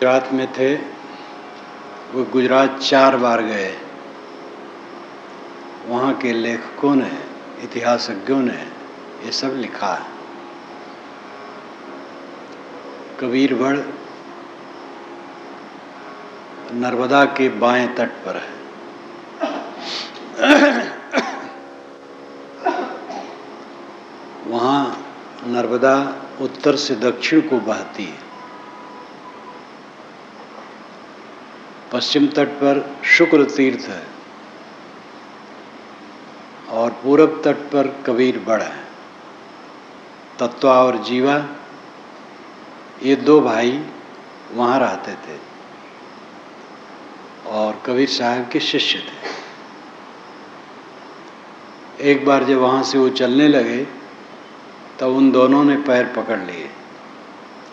गुजरात में थे। वो गुजरात 4 बार गए। वहाँ के लेखकों ने, इतिहासज्ञों ने ये सब लिखा है। कबीरवड़ नर्मदा के बाएं तट पर है। वहाँ नर्मदा उत्तर से दक्षिण को बहती है। पश्चिम तट पर शुक्र तीर्थ है और पूरब तट पर कबीरवड़ है। तत्वा और जीवा ये 2 भाई वहाँ रहते थे और कबीर साहब के शिष्य थे। एक बार जब वहाँ से वो चलने लगे तब उन दोनों ने पैर पकड़ लिए,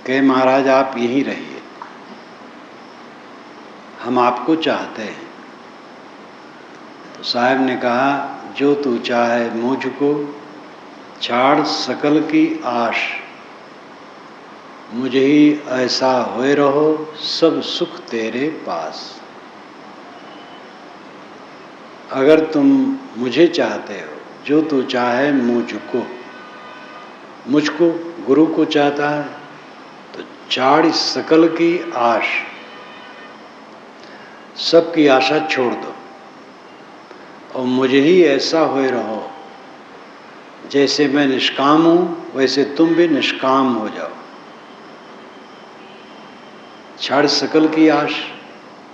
कहे महाराज आप यहीं रहिए, हम आपको चाहते हैं। तो साहब ने कहा जो तू चाहे मुझको, छाड़ सकल की आश, मुझे ही ऐसा होए रहो, सब सुख तेरे पास। अगर तुम मुझे चाहते हो, जो तू चाहे मुझको, मुझको गुरु को चाहता है तो छाड़ इस सकल की आश, सबकी आशा छोड़ दो और मुझे ही ऐसा होए रहो, जैसे मैं निष्काम हूँ वैसे तुम भी निष्काम हो जाओ। छाड़ सकल की आश,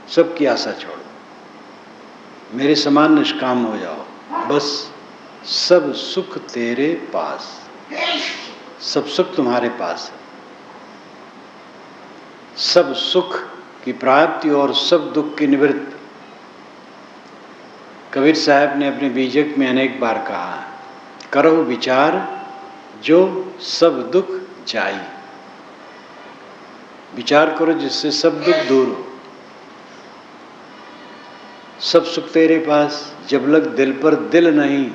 सबकी आशा छोड़ दो, मेरे समान निष्काम हो जाओ, बस सब सुख तेरे पास, सब सुख तुम्हारे पास है। सब सुख की प्राप्ति और सब दुख की निवृत्ति। कबीर साहब ने अपने बीजक में अनेक बार कहा, करो विचार जो सब दुख जाई। विचार करो जिससे सब दुख दूर हो। सब सुख तेरे पास, जब लग दिल पर दिल नहीं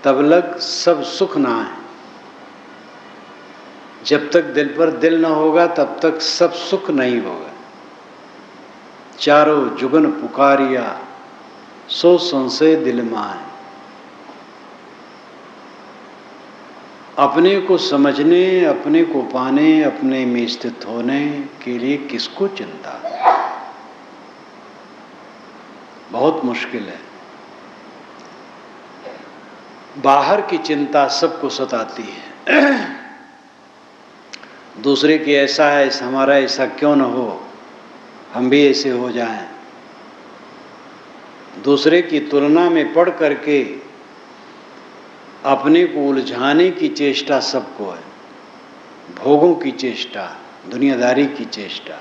तब लग सब सुख ना है। जब तक दिल पर दिल न होगा तब तक सब सुख नहीं होगा। चारों जुगन पुकारिया, सो संशय दिल माए। अपने को समझने, अपने को पाने, अपने में स्थित होने के लिए किसको चिंता? बहुत मुश्किल है। बाहर की चिंता सबको सताती है। दूसरे की ऐसा है, हमारा ऐसा क्यों न हो, हम भी ऐसे हो जाएं। दूसरे की तुलना में पढ़ करके अपने को उलझाने की चेष्टा सबको है। भोगों की चेष्टा, दुनियादारी की चेष्टा,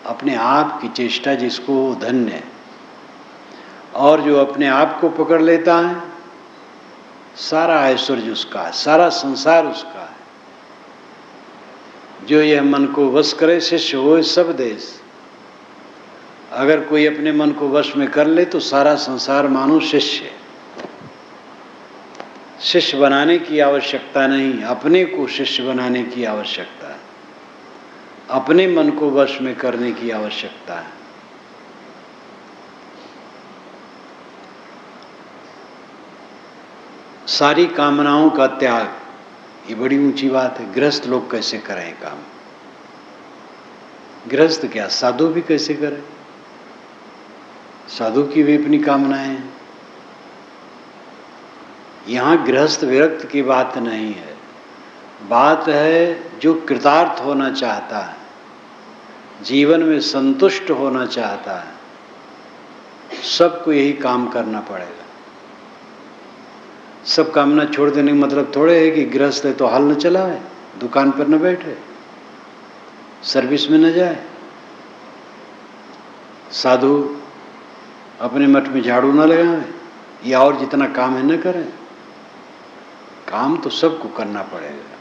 अपने आप की चेष्टा जिसको धन्य है। और जो अपने आप को पकड़ लेता है, सारा ऐश्वर्य उसका है, सारा संसार उसका है। जो यह मन को वश करे, शिष्य होए सब देश। अगर कोई अपने मन को वश में कर ले तो सारा संसार मानो शिष्य है। शिष्य बनाने की आवश्यकता नहीं, अपने को शिष्य बनाने की आवश्यकता है। अपने मन को वश में करने की आवश्यकता है। सारी कामनाओं का त्याग, ये बड़ी ऊंची बात है। गृहस्थ लोग कैसे करें काम? गृहस्थ क्या, साधु भी कैसे करें? साधु की भी अपनी कामनाएं हैं। यहां गृहस्थ विरक्त की बात नहीं है, बात है जो कृतार्थ होना चाहता है, जीवन में संतुष्ट होना चाहता है, सबको यही काम करना पड़ेगा। सब कामना छोड़ देने का मतलब थोड़े है कि गृहस्थ है तो हल न चलाए, दुकान पर न बैठे, सर्विस में न जाए। साधु अपने मठ में झाड़ू न लगाए या और जितना काम है न करें। काम तो सबको करना पड़ेगा।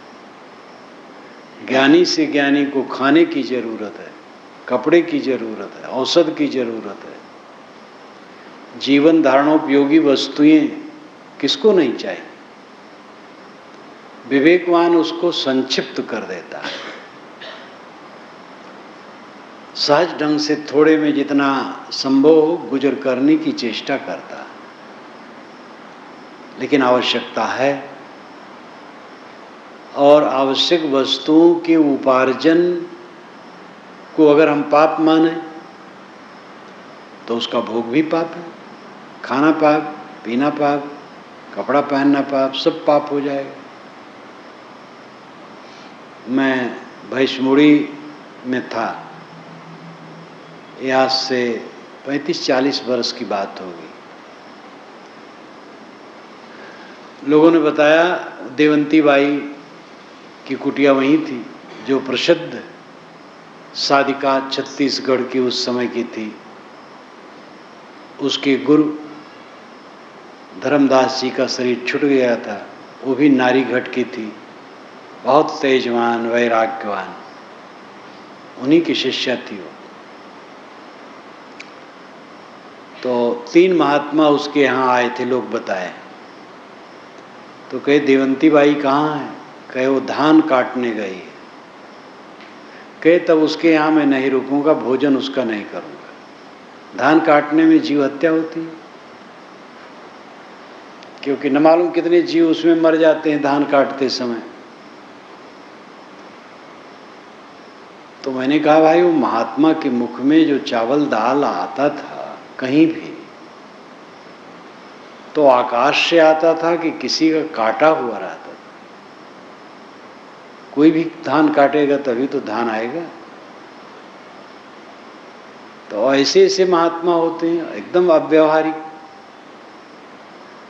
ज्ञानी से ज्ञानी को खाने की जरूरत है, कपड़े की जरूरत है, औषध की जरूरत है। जीवन धारणोपयोगी वस्तुएं किसको नहीं चाहिए? विवेकवान उसको संक्षिप्त कर देता है। सहज ढंग से थोड़े में जितना संभव हो गुजर करने की चेष्टा करता, लेकिन आवश्यकता है और आवश्यक वस्तुओं के उपार्जन को अगर हम पाप माने तो उसका भोग भी पाप है। खाना पाप, पीना पाप, कपड़ा पहनना पाप, सब पाप हो जाएगा। मैं भैंसमुड़ी में था, आज से 35-40 वर्ष की बात होगी। लोगों ने बताया देवंती बाई की कुटिया वहीं थी, जो प्रसिद्ध साधिका छत्तीसगढ़ की उस समय की थी। उसके गुरु धर्मदास जी का शरीर छूट गया था, वो भी नारी घट की थी, बहुत तेजवान वैराग्यवान, उन्हीं की शिष्या थी वो। तो 3 महात्मा उसके यहाँ आए थे, लोग बताए। तो कहे देवंती बाई कहाँ है? कहे वो धान काटने गई है। कहे तब उसके यहाँ मैं नहीं रुकूंगा, भोजन उसका नहीं करूंगा। धान काटने में जीव हत्या होती है, क्योंकि न मालूम कितने जीव उसमें मर जाते हैं धान काटते समय। तो मैंने कहा भाई वो महात्मा के मुख में जो चावल दाल आता था कहीं भी, तो आकाश से आता था कि किसी का काटा हुआ रहता था? कोई भी धान काटेगा तभी तो धान आएगा। तो ऐसे ऐसे महात्मा होते हैं एकदम अव्यवहारिक।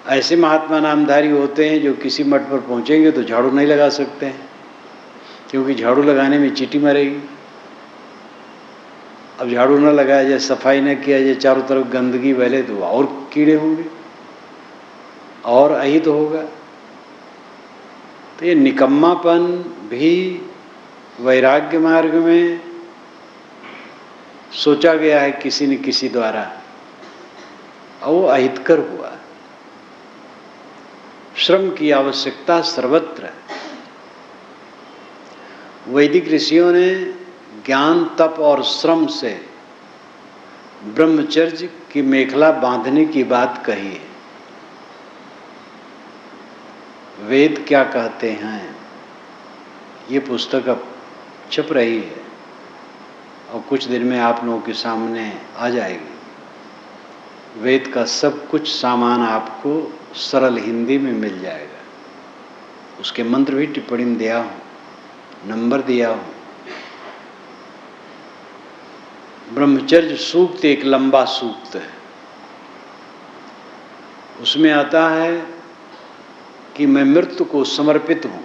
ऐसे महात्मा नामधारी होते हैं जो किसी मठ पर पहुंचेंगे तो झाड़ू नहीं लगा सकते हैं, क्योंकि झाड़ू लगाने में चींटी मरेगी। अब झाड़ू न लगाया जाए, सफाई न किया जाए, चारों तरफ गंदगी फैले तो और कीड़े होंगे और अहित होगा। तो ये निकम्मापन भी वैराग्य मार्ग में सोचा गया है किसी न किसी द्वारा, और वो अहितकर हुआ। श्रम की आवश्यकता सर्वत्र है। वैदिक ऋषियों ने ज्ञान, तप और श्रम से ब्रह्मचर्य की मेखला बांधने की बात कही है। वेद क्या कहते हैं, ये पुस्तक अब छप रही है और कुछ दिन में आप लोगों के सामने आ जाएगी। वेद का सब कुछ सामान आपको सरल हिंदी में मिल जाएगा। उसके मंत्र भी टिप्पणी में दिया हूँ, नंबर दिया हूँ। ब्रह्मचर्य सूक्त एक लंबा सूक्त है। उसमें आता है कि मैं मृत्यु को समर्पित हूँ।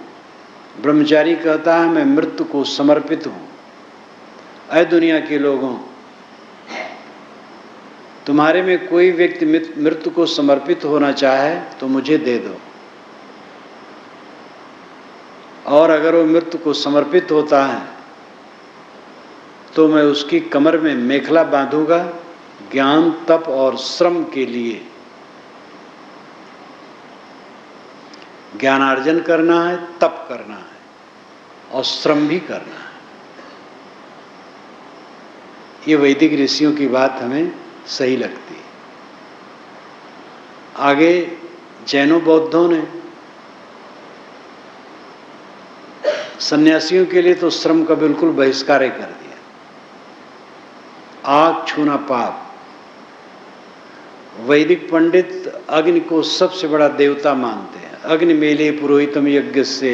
ब्रह्मचारी कहता है मैं मृत्यु को समर्पित हूँ। ऐ दुनिया के लोगों, तुम्हारे में कोई व्यक्ति मृत्यु को समर्पित होना चाहे तो मुझे दे दो, और अगर वो मृत्यु को समर्पित होता है तो मैं उसकी कमर में मेखला बांधूंगा ज्ञान, तप और श्रम के लिए। ज्ञानार्जन करना है, तप करना है और श्रम भी करना है। ये वैदिक ऋषियों की बात हमें सही लगती है। आगे जैनों बौद्धों ने सन्यासियों के लिए तो श्रम का बिल्कुल बहिष्कार कर दिया। आग छूना पाप। वैदिक पंडित अग्नि को सबसे बड़ा देवता मानते हैं। अग्नि मेले पुरोहितम यज्ञ से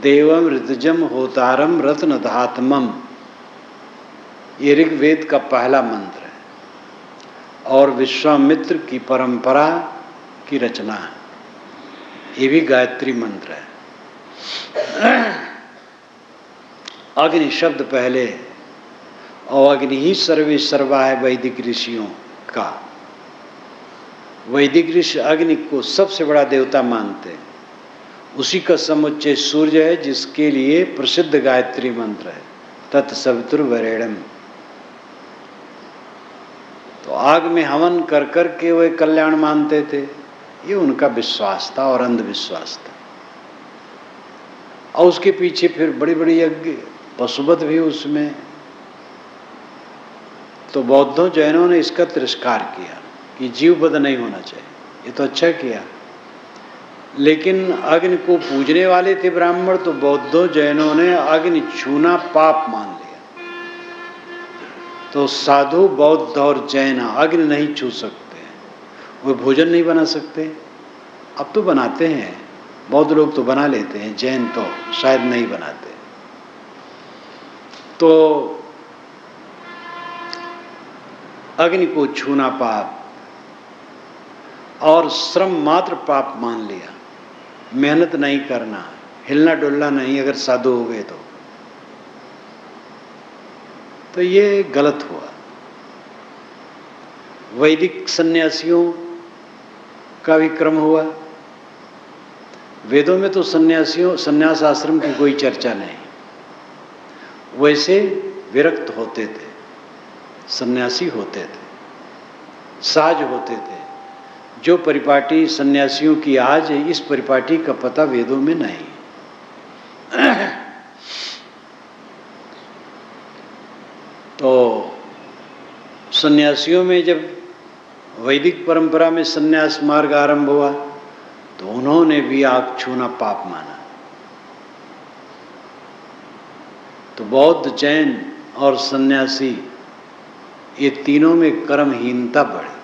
देवम ऋतजम होतारम रत्न धातमम, ये ऋग्वेद का पहला मंत्र है और विश्वामित्र की परंपरा की रचना है। ये भी गायत्री मंत्र है। अग्नि शब्द पहले और अग्नि ही सर्वे सर्वा है वैदिक ऋषियों का। वैदिक ऋषि अग्नि को सबसे बड़ा देवता मानते हैं। उसी का समुच्चय सूर्य है, जिसके लिए प्रसिद्ध गायत्री मंत्र है तत्सवितुर्वरेण्यम। तो आग में हवन कर कर के वे कल्याण मानते थे। ये उनका विश्वास था और अंधविश्वास था। और उसके पीछे फिर बड़ी बड़ी यज्ञ, पशुवध भी उसमें तो बौद्धों जैनों ने इसका तिरस्कार किया कि जीववध नहीं होना चाहिए। ये तो अच्छा किया, लेकिन अग्नि को पूजने वाले थे ब्राह्मण, तो बौद्धों जैनों ने अग्नि छूना पाप मान लिया। तो साधु बौद्ध और जैन अग्नि नहीं छू सकते, वो भोजन नहीं बना सकते। अब तो बनाते हैं, बौद्ध लोग तो बना लेते हैं, जैन तो शायद नहीं बनाते। तो अग्नि को छूना पाप और श्रम मात्र पाप मान लिया। मेहनत नहीं करना, हिलना डुलना नहीं, अगर साधु हो गए तो ये गलत हुआ। वैदिक सन्यासियों का भी क्रम हुआ। वेदों में तो सन्यास आश्रम की कोई चर्चा नहीं, वैसे विरक्त होते थे, सन्यासी होते थे, साज होते थे। जो परिपाटी सन्यासियों की आज है, इस परिपाटी का पता वेदों में नहीं। तो सन्यासियों में जब वैदिक परंपरा में सन्यास मार्ग आरंभ हुआ तो उन्होंने भी आग छूना पाप माना। तो बौद्ध, जैन और सन्यासी, ये तीनों में कर्महीनता बढ़ी।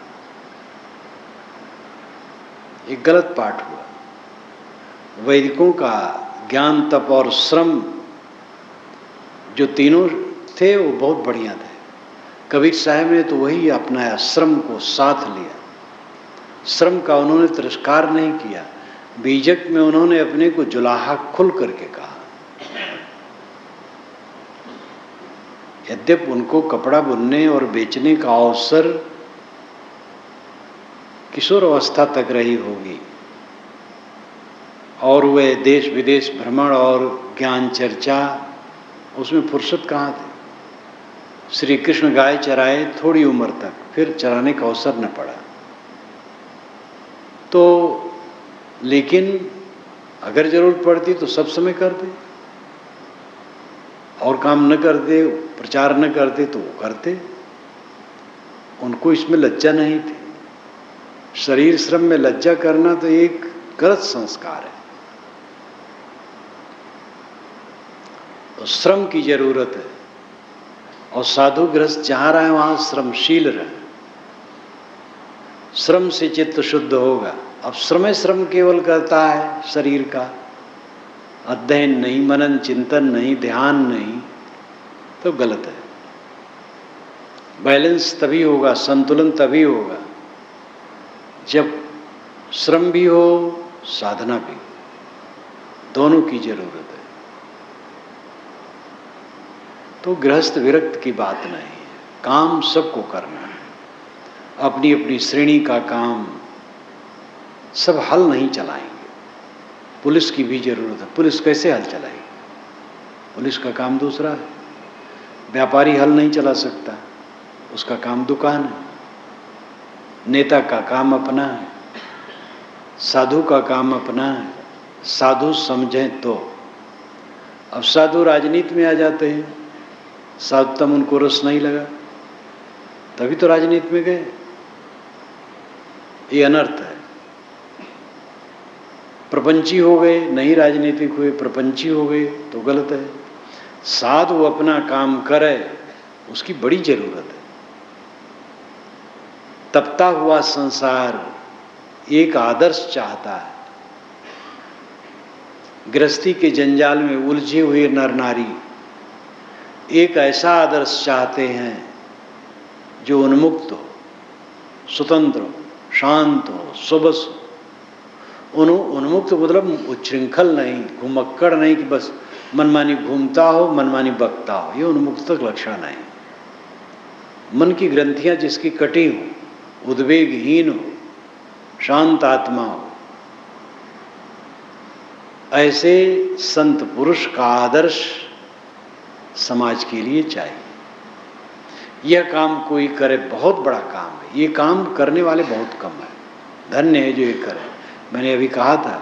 एक गलत पाठ हुआ। वैदिकों का ज्ञान, तप और श्रम जो तीनों थे वो बहुत बढ़िया थे। कबीर साहब ने तो वही अपनाया, श्रम को साथ लिया। श्रम का उन्होंने तिरस्कार नहीं किया। बीजक में उन्होंने अपने को जुलाहा खुल करके कहा। यद्यप उनको कपड़ा बुनने और बेचने का अवसर किशोर अवस्था तक रही होगी और वे देश विदेश भ्रमण और ज्ञान चर्चा, उसमें फुर्सत कहाँ थी। श्री कृष्ण गाय चराए थोड़ी उम्र तक, फिर चराने का अवसर न पड़ा। तो लेकिन अगर जरूरत पड़ती तो सब समय करते, और काम न करते, प्रचार न करते तो वो करते। उनको इसमें लज्जा नहीं थी। शरीर श्रम में लज्जा करना तो एक गलत संस्कार है। तो श्रम की जरूरत है, और साधु गृहस्थ जहां रहे वहां श्रमशील रहे। श्रम से चित्त शुद्ध होगा। अब श्रम केवल करता है शरीर का, अध्ययन नहीं, मनन चिंतन नहीं, ध्यान नहीं, तो गलत है। बैलेंस तभी होगा, संतुलन तभी होगा जब श्रम भी हो, साधना भी हो, दोनों की जरूरत है। तो गृहस्थ विरक्त की बात नहीं है, काम सबको करना है। अपनी अपनी श्रेणी का काम सब हल नहीं चलाएंगे। पुलिस की भी जरूरत है, पुलिस कैसे हल चलाएगी? पुलिस का काम दूसरा है। व्यापारी हल नहीं चला सकता, उसका काम दुकान है। नेता का काम अपना है, साधु का काम अपना है। साधु समझें तो। अब साधु राजनीति में आ जाते हैं, साधुतम उनको रस नहीं लगा, तभी तो राजनीति में गए। ये अनर्थ है। प्रपंची हो गए, नहीं राजनीतिक हुए, प्रपंची हो गए तो गलत है। साधु अपना काम करे, उसकी बड़ी जरूरत है। तपता हुआ संसार एक आदर्श चाहता है। गृहस्थी के जंजाल में उलझे हुए नर नारी एक ऐसा आदर्श चाहते हैं जो उन्मुक्त हो, स्वतंत्र हो, शांत हो, सुबस हो। उन्मुक्त मतलब उच्छृंखल नहीं, घुमक्कड़ नहीं कि बस मनमानी घूमता हो, मनमानी बकता हो, ये उन्मुक्त लक्षण नहीं। मन की ग्रंथियां जिसकी कटी हो, उद्वेगहीन हो, शांत आत्मा हो, ऐसे संत पुरुष का आदर्श समाज के लिए चाहिए। यह काम कोई करे, बहुत बड़ा काम है। ये काम करने वाले बहुत कम है, धन्य है जो ये करे। मैंने अभी कहा था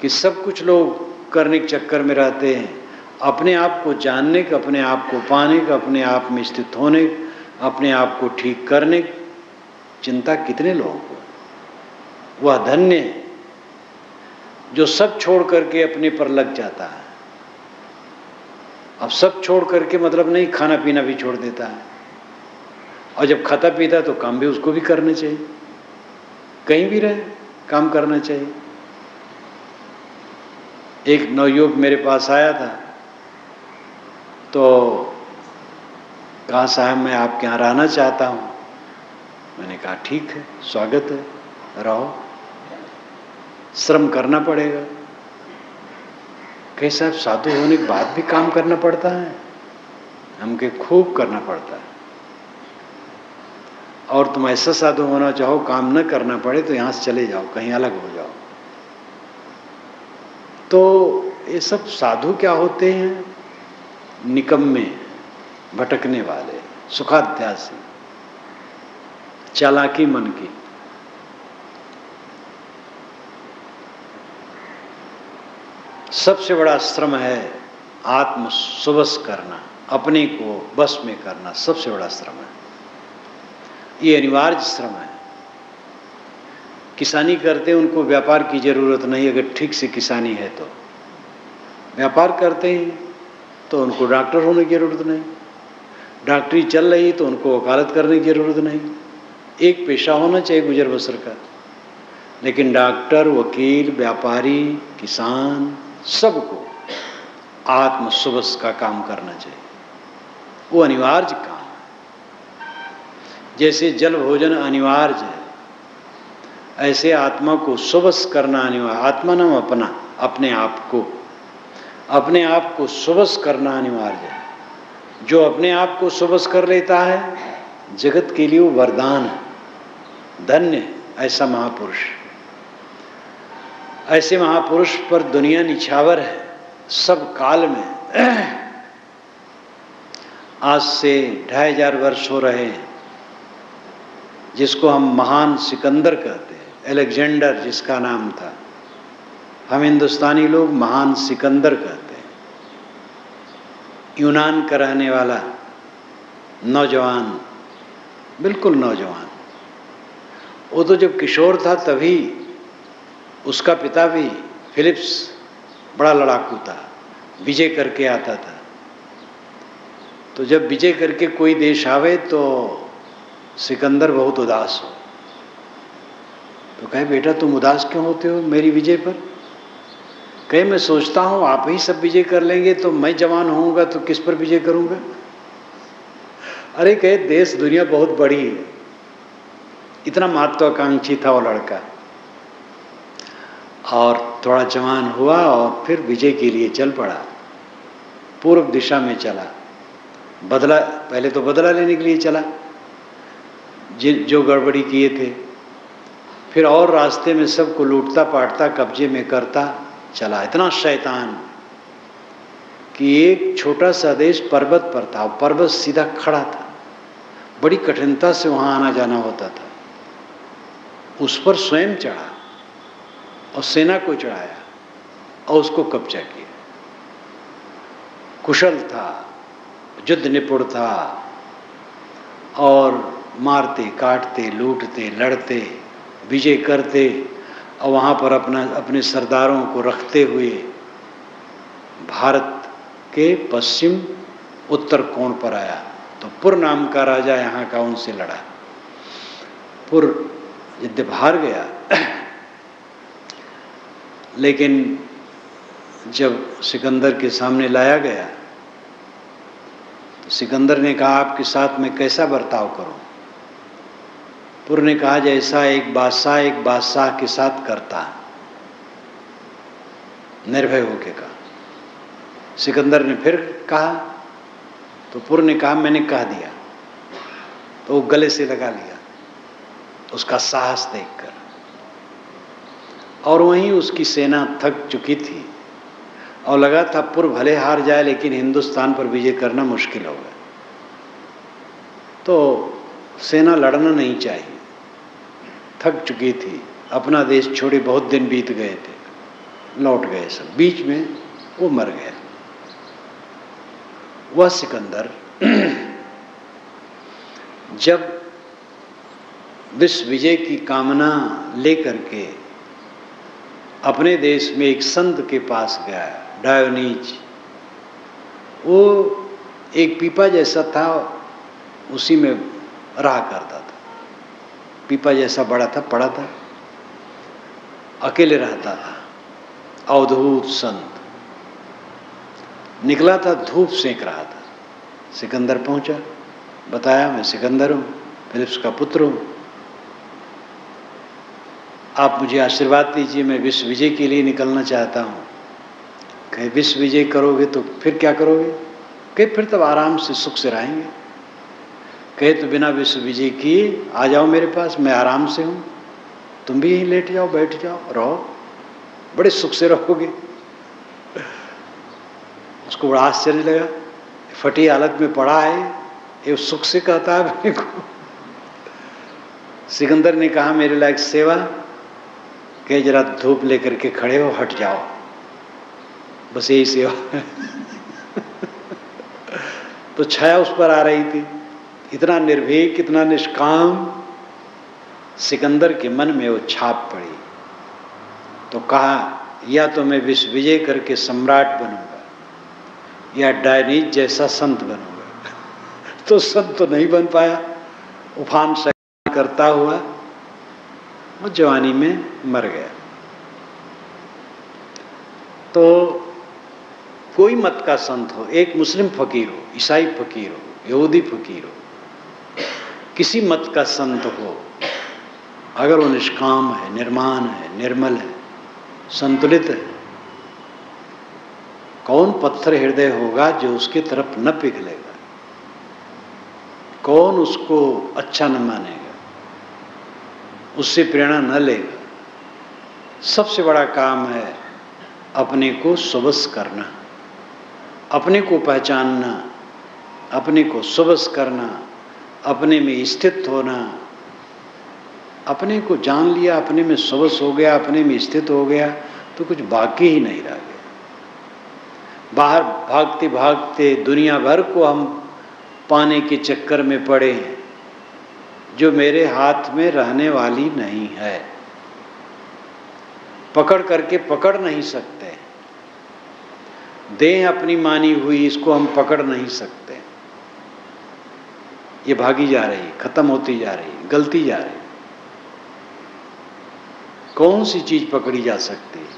कि सब कुछ लोग करने के चक्कर में रहते हैं, अपने आप को जानने का, अपने आप को पाने का, अपने आप में स्थित होने अपने आप को ठीक करने चिंता कितने लोगों को। वह धन्य है जो सब छोड़ करके अपने पर लग जाता है। अब सब छोड़ करके मतलब नहीं, खाना पीना भी छोड़ देता है, और जब खाता पीता तो काम भी उसको भी करना चाहिए, कहीं भी रहे काम करना चाहिए। एक नवयुवक मेरे पास आया था, तो कहा साहब मैं आपके यहाँ रहना चाहता हूँ। मैंने कहा ठीक है, स्वागत है, रहो, श्रम करना पड़ेगा। कहे साहब साधु होने के बाद भी काम करना पड़ता है? हमके खूब करना पड़ता है, और तुम ऐसा साधु होना चाहो काम न करना पड़े तो यहाँ से चले जाओ, कहीं अलग हो जाओ। तो ये सब साधु क्या होते हैं? निकम्मे, भटकने वाले, सुखाध्यासी, चालाकी मन की। सबसे बड़ा श्रम है आत्म सुबस करना, अपने को बस में करना, सबसे बड़ा श्रम है। ये अनिवार्य श्रम है। किसानी करते हैं उनको व्यापार की जरूरत नहीं, अगर ठीक से किसानी है तो। व्यापार करते हैं तो उनको डॉक्टर होने की जरूरत नहीं, डॉक्टरी चल रही तो उनको वकालत करने की जरूरत नहीं। एक पेशा होना चाहिए गुजर बसर का, लेकिन डॉक्टर, वकील, व्यापारी, किसान, सबको आत्म सुबस का काम करना चाहिए। वो अनिवार्य काम है। जैसे जल भोजन अनिवार्य है, ऐसे आत्मा को सुबस करना अनिवार्य। आत्मा नाम अपना, अपने आप को सुबस करना अनिवार्य है। जो अपने आप को सुबस कर लेता है, जगत के लिए वो वरदान है, धन्य है ऐसा महापुरुष। ऐसे महापुरुष पर दुनिया निछावर है सब काल में। आज से 2500 वर्ष हो रहे हैं, जिसको हम महान सिकंदर कहते हैं, अलेक्जेंडर जिसका नाम था, हम हिंदुस्तानी लोग महान सिकंदर कहते हैं। यूनान का रहने वाला नौजवान, बिल्कुल नौजवान, वो तो जब किशोर था तभी उसका पिता भी फिलिप्स बड़ा लड़ाकू था, विजय करके आता था। तो जब विजय करके कोई देश आवे तो सिकंदर बहुत उदास हो। तो कहे बेटा तुम उदास क्यों होते हो मेरी विजय पर? कहे मैं सोचता हूं आप ही सब विजय कर लेंगे तो मैं जवान होऊंगा तो किस पर विजय करूंगा? अरे कहे देश दुनिया बहुत बड़ी है। इतना महत्वाकांक्षी था वो लड़का, और थोड़ा जवान हुआ और फिर विजय के लिए चल पड़ा। पूर्व दिशा में चला, बदला, पहले तो बदला लेने के लिए चला जो गड़बड़ी किए थे, फिर और रास्ते में सबको लूटता पाटता कब्जे में करता चला। इतना शैतान कि एक छोटा सा देश पर्वत पर था, पर्वत सीधा खड़ा था, बड़ी कठिनता से वहां आना जाना होता था। उस पर स्वयं चढ़ा और सेना को चढ़ाया और उसको कब्जा किया। कुशल था, युद्ध निपुण था, और मारते काटते लूटते लड़ते विजय करते, और वहाँ पर अपने सरदारों को रखते हुए भारत के पश्चिम उत्तर कोण पर आया। तो पुर नाम का राजा यहाँ का उनसे लड़ा। पुर यद्यप हार गया, लेकिन जब सिकंदर के सामने लाया गया तो सिकंदर ने कहा आपके साथ मैं कैसा बर्ताव करूं? पुर ने कहा जैसा एक बादशाह के साथ करता है, निर्भय होके कहा। सिकंदर ने फिर कहा तो पुर ने कहा मैंने कह दिया। तो वो गले से लगा लिया उसका साहस देखकर, और वहीं उसकी सेना थक चुकी थी और लगा था पुर भले हार जाए लेकिन हिंदुस्तान पर विजय करना मुश्किल होगा। तो सेना लड़ना नहीं चाहिए, थक चुकी थी, अपना देश छोड़े बहुत दिन बीत गए थे, लौट गए सब। बीच में वो मर गया। वह सिकंदर जब विश्व विजय की कामना लेकर के अपने देश में एक संत के पास गया, डायोनीज। वो एक पीपा जैसा था, उसी में रहा करता था। पीपा जैसा बड़ा था, पड़ा था, अकेले रहता था। अवधूत संत निकला था, धूप सेंक रहा था। सिकंदर पहुंचा, बताया मैं सिकंदर हूं, फिलिप्स का पुत्र हूं, आप मुझे आशीर्वाद दीजिए, मैं विश्व विजय के लिए निकलना चाहता हूं। कहे विश्व विजय करोगे तो फिर क्या करोगे? कहे फिर तब आराम से सुख से रहेंगे। कहे तो बिना विश्व विजय किए आ जाओ मेरे पास, मैं आराम से हूं, तुम भी यहीं लेट जाओ, बैठ जाओ, रहो, बड़े सुख से रहोगे। उसको बड़ा आश्चर्य लगा, फटी हालत में पड़ा है, ये सुख से कहता है अपने को। सिकंदर ने कहा मेरे लायक सेवा, कहे जरा धूप लेकर के खड़े हो, हट जाओ, बस यही सेवा। तो छाया उस पर आ रही थी, इतना निर्भीक, इतना निष्काम। सिकंदर के मन में वो छाप पड़ी। तो कहा या तो मैं विश्व विजय करके सम्राट बनूंगा या डायनीज जैसा संत बनूंगा। तो संत तो नहीं बन पाया, उफान शक्ति करता हुआ वो जवानी में मर गया। तो कोई मत का संत हो, एक मुस्लिम फकीर हो, ईसाई फकीर हो, यहूदी फकीर हो, किसी मत का संत हो, अगर वो निष्काम है, निर्माण है, निर्मल है, संतुलित है, कौन पत्थर हृदय होगा जो उसकी तरफ न पिघलेगा? कौन उसको अच्छा न मानेगा, उससे प्रेरणा न लेगा? सबसे बड़ा काम है अपने को सुबस करना, अपने को पहचानना, अपने को सुबस करना, अपने में स्थित होना। अपने को जान लिया, अपने में सुबस हो गया, अपने में स्थित हो गया, तो कुछ बाकी ही नहीं रह गया। बाहर भागते भागते दुनिया भर को हम पाने के चक्कर में पड़े हैं, जो मेरे हाथ में रहने वाली नहीं है। पकड़ करके पकड़ नहीं सकते, देह अपनी मानी हुई, इसको हम पकड़ नहीं सकते। ये भागी जा रही, खत्म होती जा रही, गलती जा रही। कौन सी चीज पकड़ी जा सकती है?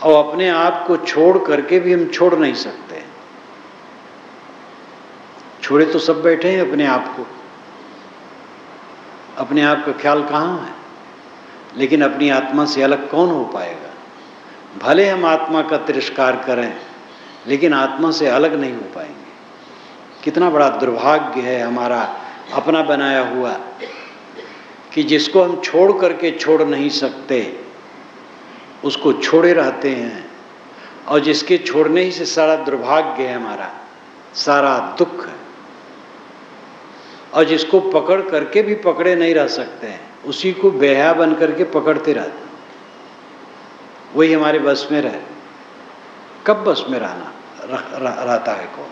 और अपने आप को छोड़ करके भी हम छोड़ नहीं सकते। छोड़े तो सब बैठे हैं अपने आप को, अपने आप का ख्याल कहाँ है? लेकिन अपनी आत्मा से अलग कौन हो पाएगा? भले हम आत्मा का तिरस्कार करें, लेकिन आत्मा से अलग नहीं हो पाएंगे। कितना बड़ा दुर्भाग्य है हमारा अपना बनाया हुआ, कि जिसको हम छोड़ करके छोड़ नहीं सकते, उसको छोड़े रहते हैं। और जिसके छोड़ने ही से सारा दुर्भाग्य है हमारा, सारा दुख है। और जिसको पकड़ करके भी पकड़े नहीं रह सकते हैं, उसी को बेहया बन करके पकड़ते रहते हैं। वही हमारे बस में रहे। कब बस में रहता है कौन?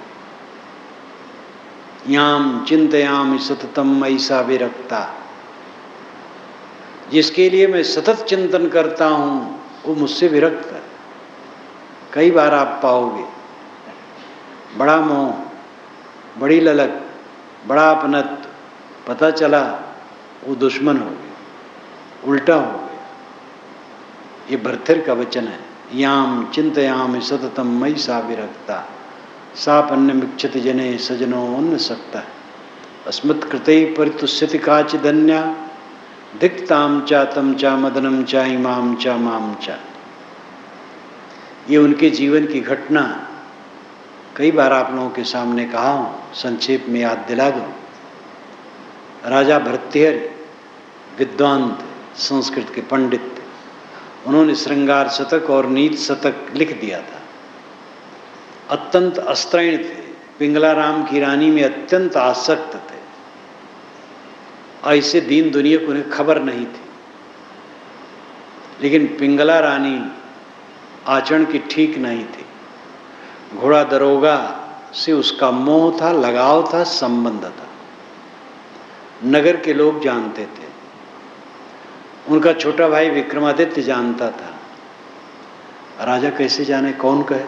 याम चिंतयामि सततम मयि सा विरक्ता। जिसके लिए मैं सतत चिंतन करता हूं, वो मुझसे विरक्त है। कई बार आप पाओगे बड़ा मोह, बड़ी ललक, बड़ा अपनत्व, पता चला वो दुश्मन हो गया, उल्टा हो गया। ये भर्तृहरि का वचन है। याम चिंतयामि सततम मयि सा विरक्ता, सापन्नमिच्छति जने सजनो उन्न सकता। अस्मत्कृते परितुष्यति काचिदन्या, धिक्ताम चा तम चा मदनम चा इमाम चा माम चा। ये उनके जीवन की घटना कई बार आप लोगों के सामने कहा हूं, संक्षेप में याद दिला दूं। राजा भर्तृहरि विद्वान थे, संस्कृत के पंडित थे। उन्होंने श्रृंगार शतक और नीति शतक लिख दिया था। अत्यंत अस्त्रैण थे, पिंगला राम की रानी में अत्यंत आसक्त थे। ऐसे दीन दुनिया को उन्हें खबर नहीं थी। लेकिन पिंगला रानी आचरण की ठीक नहीं थी। घोड़ा दरोगा से उसका मोह था, लगाव था, संबंध था। नगर के लोग जानते थे, उनका छोटा भाई विक्रमादित्य जानता था। राजा कैसे जाने, कौन कहे?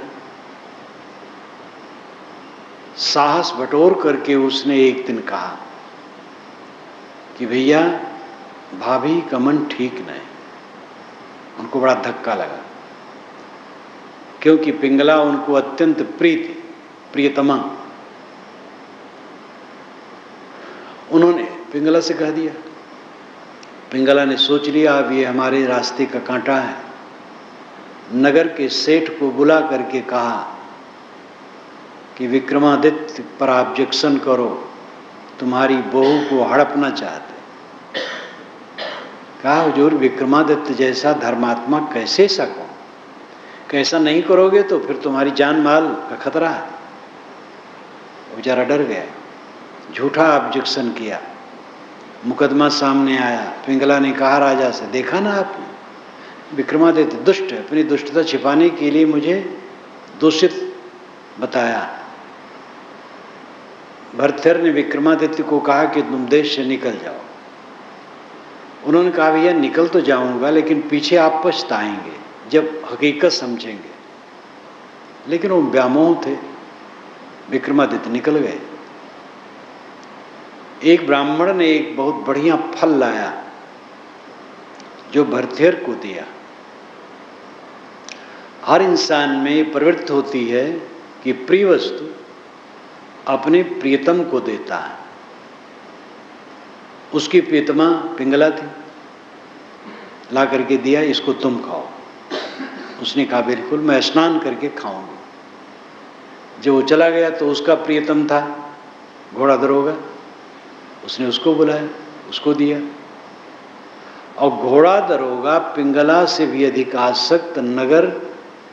साहस बटोर करके उसने एक दिन कहा कि भैया भाभी का मन ठीक नहीं। उनको बड़ा धक्का लगा, क्योंकि पिंगला उनको अत्यंत प्रिय थी, प्रियतमा। उन्होंने पिंगला से कह दिया। पिंगला ने सोच लिया अब ये हमारे रास्ते का कांटा है। नगर के सेठ को बुला करके कहा कि विक्रमादित्य पर ऑब्जेक्शन करो, तुम्हारी बहू को हड़पना चाहते। कहा हुजूर, विक्रमादित्य जैसा धर्मात्मा कैसे सको, कैसा नहीं करोगे तो फिर तुम्हारी जान माल का खतरा है। वो बेचारा डर गया, झूठा ऑब्जेक्शन किया, मुकदमा सामने आया। पिंगला ने कहा राजा से, देखा ना आपने, विक्रमादित्य दुष्ट है, अपनी दुष्टता छिपाने के लिए मुझे दूषित बताया। भर्तृहरि ने विक्रमादित्य को कहा कि तुम देश से निकल जाओ। उन्होंने कहा भैया निकल तो जाऊंगा, लेकिन पीछे आप पछताएंगे जब हकीकत समझेंगे। लेकिन वो व्यामोह थे। विक्रमादित्य निकल गए। एक ब्राह्मण ने एक बहुत बढ़िया फल लाया जो भर्तृहरि को दिया। हर इंसान में प्रवृत्ति होती है कि प्रिय वस्तु अपने प्रियतम को देता है। उसकी प्रियतमा पिंगला थी, ला करके दिया, इसको तुम खाओ। उसने कहा बिल्कुल, मैं स्नान करके खाऊंगी। जब वो चला गया तो उसका प्रियतम था घोड़ा दरोगा, उसने उसको बुलाया, उसको दिया। और घोड़ा दरोगा पिंगला से भी अधिक आसक्त नगर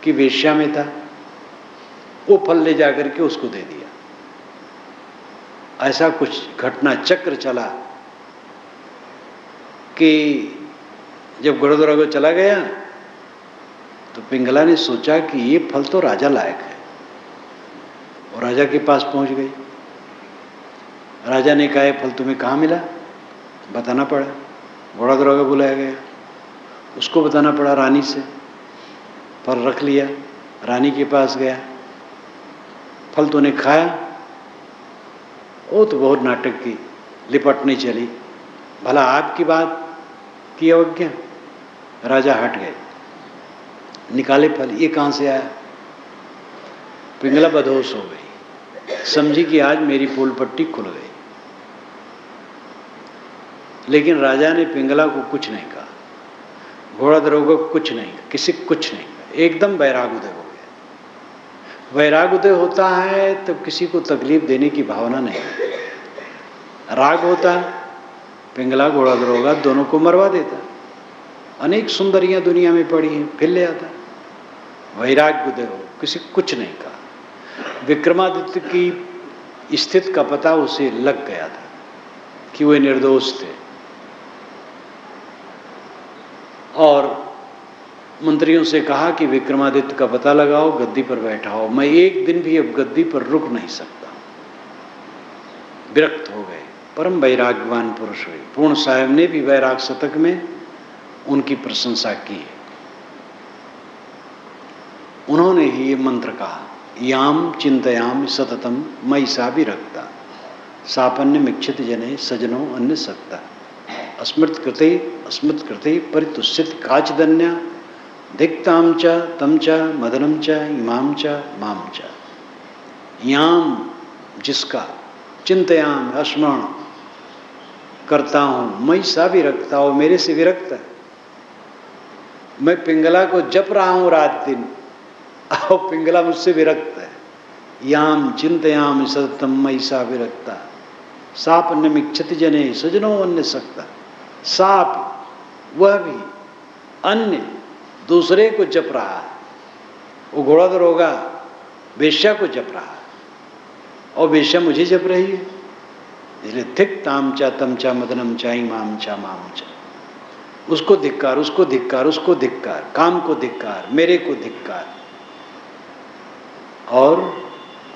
की वेश्या में था। वो फल ले जाकर के उसको दे दिया। ऐसा कुछ घटना चक्र चला कि जब घोड़ा दरोगा चला गया तो पिंगला ने सोचा कि ये फल तो राजा लायक है, और राजा के पास पहुंच गई। राजा ने कहा, फल तुम्हें कहाँ मिला? बताना पड़ा। घोड़ा दरोगा बुलाया गया, उसको बताना पड़ा रानी से। फल रख लिया, रानी के पास गया, फल तूने खाया? वो तो बहुत नाटक की, लिपटने चली, भला आपकी बात की अवज्ञा। राजा हट गए, निकाले फल, ये कहाँ से आया? पिंगला बदहोश हो गई, समझी कि आज मेरी पोल पट्टी खुल गई। लेकिन राजा ने पिंगला को कुछ नहीं कहा, घोड़ा दरोगा को कुछ नहीं कहा, किसी को कुछ नहीं कहा। एकदम वैराग उदय हो गया। वैराग उदय होता है तो किसी को तकलीफ देने की भावना नहीं होती। राग होता, पिंगला घोड़ा दरोगा दोनों को मरवा देता। अनेक सुंदरियां दुनिया में पड़ी हैं, फिर ले आता। वैराग्य उदय हो, किसी को कुछ नहीं कहा। विक्रमादित्य की स्थिति का पता उसे लग गया था कि वे निर्दोष थे, और मंत्रियों से कहा कि विक्रमादित्य का पता लगाओ, गद्दी पर बैठाओ, मैं एक दिन भी अब गद्दी पर रुक नहीं सकता। विरक्त हो गए, परम वैराग्यवान पुरुष हुए। पूर्ण साहब ने भी वैराग शतक में उनकी प्रशंसा की है। उन्होंने ही ये मंत्र कहा, याम चिंतयाम सततम मयि सा विरक्ता, सापन्य मिक्षित जने सजनो अन्य सकता, अस्मृत कृते परितुष्यति काचदन्या, धिक्ताम च तम च मदनम च इमाम च माम च। याम जिसका, चिंतयाम स्मरण करता हूं, मयि सा विरक्ता, हो मेरे से विरक्त है। मैं पिंगला को जप रहा हूं रात दिन, और पिंगला मुझसे विरक्त है। याम चिंतयाम सततम मयि सा विरक्ता, साप निमिक्षति जने सजनो अन्य सकता। साप वह भी अन्य दूसरे को जप रहा है, वो घोड़ा दरोगा वेश्या को जप रहा है, और वेश्या मुझे जप रही है। इसलिए थिक ताम चा तम चा मदनम चा इमाम चा माम चा। उसको धिक्कार, उसको धिक्कार, उसको धिक्कार, काम को धिक्कार, मेरे को धिक्कार। और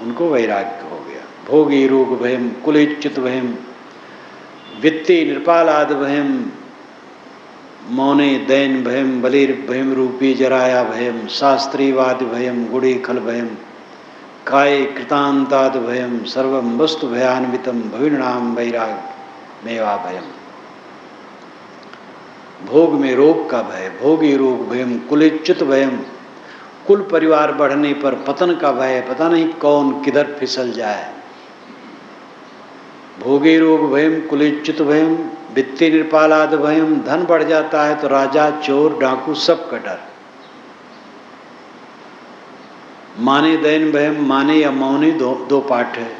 उनको वैराग्य हो गया। भोगी रोग भयम कुलेचित भयम, वित्ते नृपालाद भयम मौने दैन भयम बलिर्भयम रूपी जराया भयम शास्त्रीवाद भयम गुड़े खल भयम काय कृतांताद भयम सर्वम वस्तु भयान्वितम भविनाम वैराग मेवा भयम। भोग में रोग का भय, भोगी रोग भयम कुलिच्युत भयम, कुल परिवार बढ़ने पर पतन का भय, पता नहीं कौन किधर फिसल जाए। भोगी रोग भयम कुलिच्युत भयम वित्तीय निर्पालाद भयम, धन बढ़ जाता है तो राजा चोर डाकू सब का डर। माने दैन भयम, माने या मौने दो पाठ है।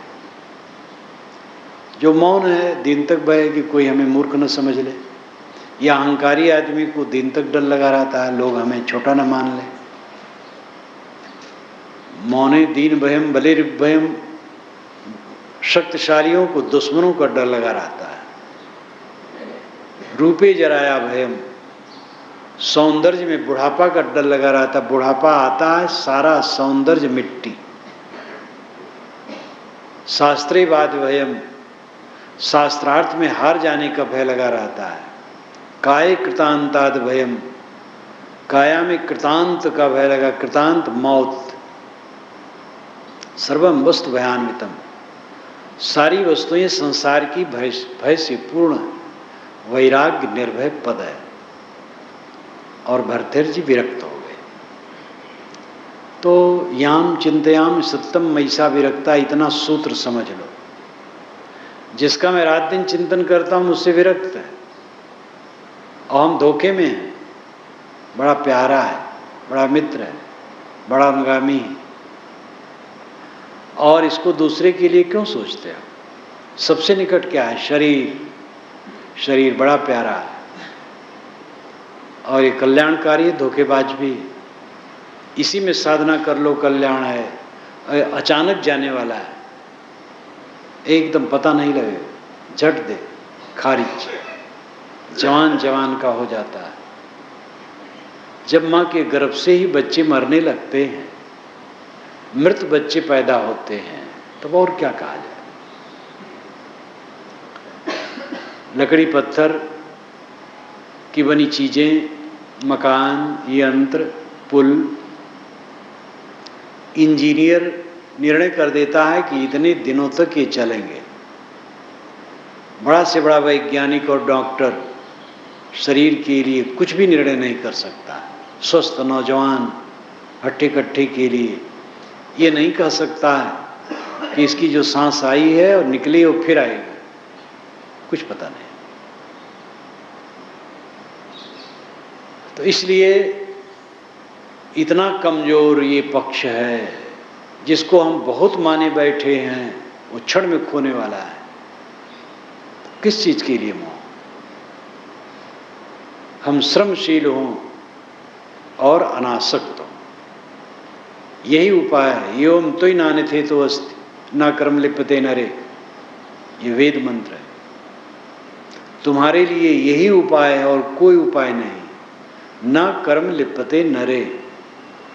जो मौन है दिन तक भय कि कोई हमें मूर्ख न समझ ले, या अहंकारी आदमी को दिन तक डर लगा रहता है लोग हमें छोटा न मान ले। मौने दीन भयम बलिर भयम, शक्तिशालियों को दुश्मनों का डर लगा रहता है। रूपे जराया भयम, सौंदर्य में बुढ़ापा का डर लगा रहता है। बुढ़ापा आता है सारा सौंदर्य मिट्टी। शास्त्रीवाद भयम, शास्त्रार्थ में हार जाने का भय लगा रहता है। काय कृतांताद भयम, काया में कृतांत का भय लगा, कृतांत मौत। सर्वम वस्तु भयान्वितम, सारी वस्तुएं संसार की भय से पूर्ण वैराग्य निर्भय पद है। और भरतेर जी विरक्त हो गए। तो याम चिंतयाम सत्यम मैसा विरक्ता, इतना सूत्र समझ लो। जिसका मैं रात दिन चिंतन करता हूं मुझसे विरक्त है और हम धोखे में हैं। बड़ा प्यारा है, बड़ा मित्र है, बड़ा अनुगामी है, और इसको दूसरे के लिए क्यों सोचते हो? सबसे निकट क्या है? शरीर। शरीर बड़ा प्यारा है और ये कल्याणकारी है, धोखेबाज भी है। इसी में साधना कर लो, कल्याण है। अचानक जाने वाला है, एकदम पता नहीं लगे, झट दे खारिज, जवान जवान का हो जाता है। जब माँ के गर्भ से ही बच्चे मरने लगते हैं, मृत बच्चे पैदा होते हैं, तब और क्या कहा जाए। लकड़ी पत्थर की बनी चीजें, मकान, यंत्र, पुल, इंजीनियर निर्णय कर देता है कि इतने दिनों तक ये चलेंगे। बड़ा से बड़ा वैज्ञानिक और डॉक्टर शरीर के लिए कुछ भी निर्णय नहीं कर सकता। स्वस्थ नौजवान हट्टे कट्टे के लिए ये नहीं कह सकता है कि इसकी जो सांस आई है और निकली और फिर आएगी, कुछ पता नहीं। तो इसलिए इतना कमजोर ये पक्ष है, जिसको हम बहुत माने बैठे हैं, वो क्षण में खोने वाला है। किस चीज के लिए मोह? हम श्रमशील हों और अनासक्त हों, यही उपाय है। योम तो ही नाने थे तो अस्ति ना कर्म लिप्यते नरे, ये वेद मंत्र है। तुम्हारे लिए यही उपाय है और कोई उपाय नहीं। न कर्म लिप्यते नरे,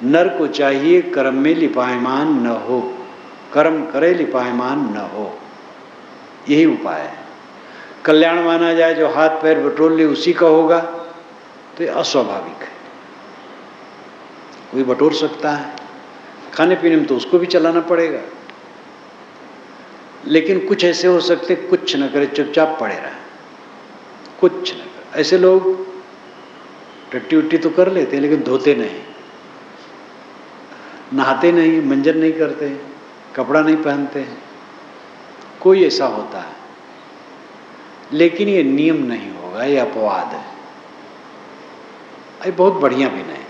नर को चाहिए कर्म में लिपायमान न हो, कर्म करे लिपायमान न हो, यही उपाय है। कल्याण माना जाए जो हाथ पैर बटोर ले उसी का होगा, तो ये अस्वाभाविक है। कोई बटोर सकता है, खाने पीने में तो उसको भी चलाना पड़ेगा, लेकिन कुछ ऐसे हो सकते कुछ न करे, चुपचाप पड़े रहे, कुछ न करे। ऐसे लोग टट्टी उट्टी तो कर लेते हैं लेकिन धोते नहीं, नहाते नहीं, मंजन नहीं करते, कपड़ा नहीं पहनते। कोई ऐसा होता है, लेकिन ये नियम नहीं होगा, ये अपवाद है। ये बहुत बढ़िया भी नहीं।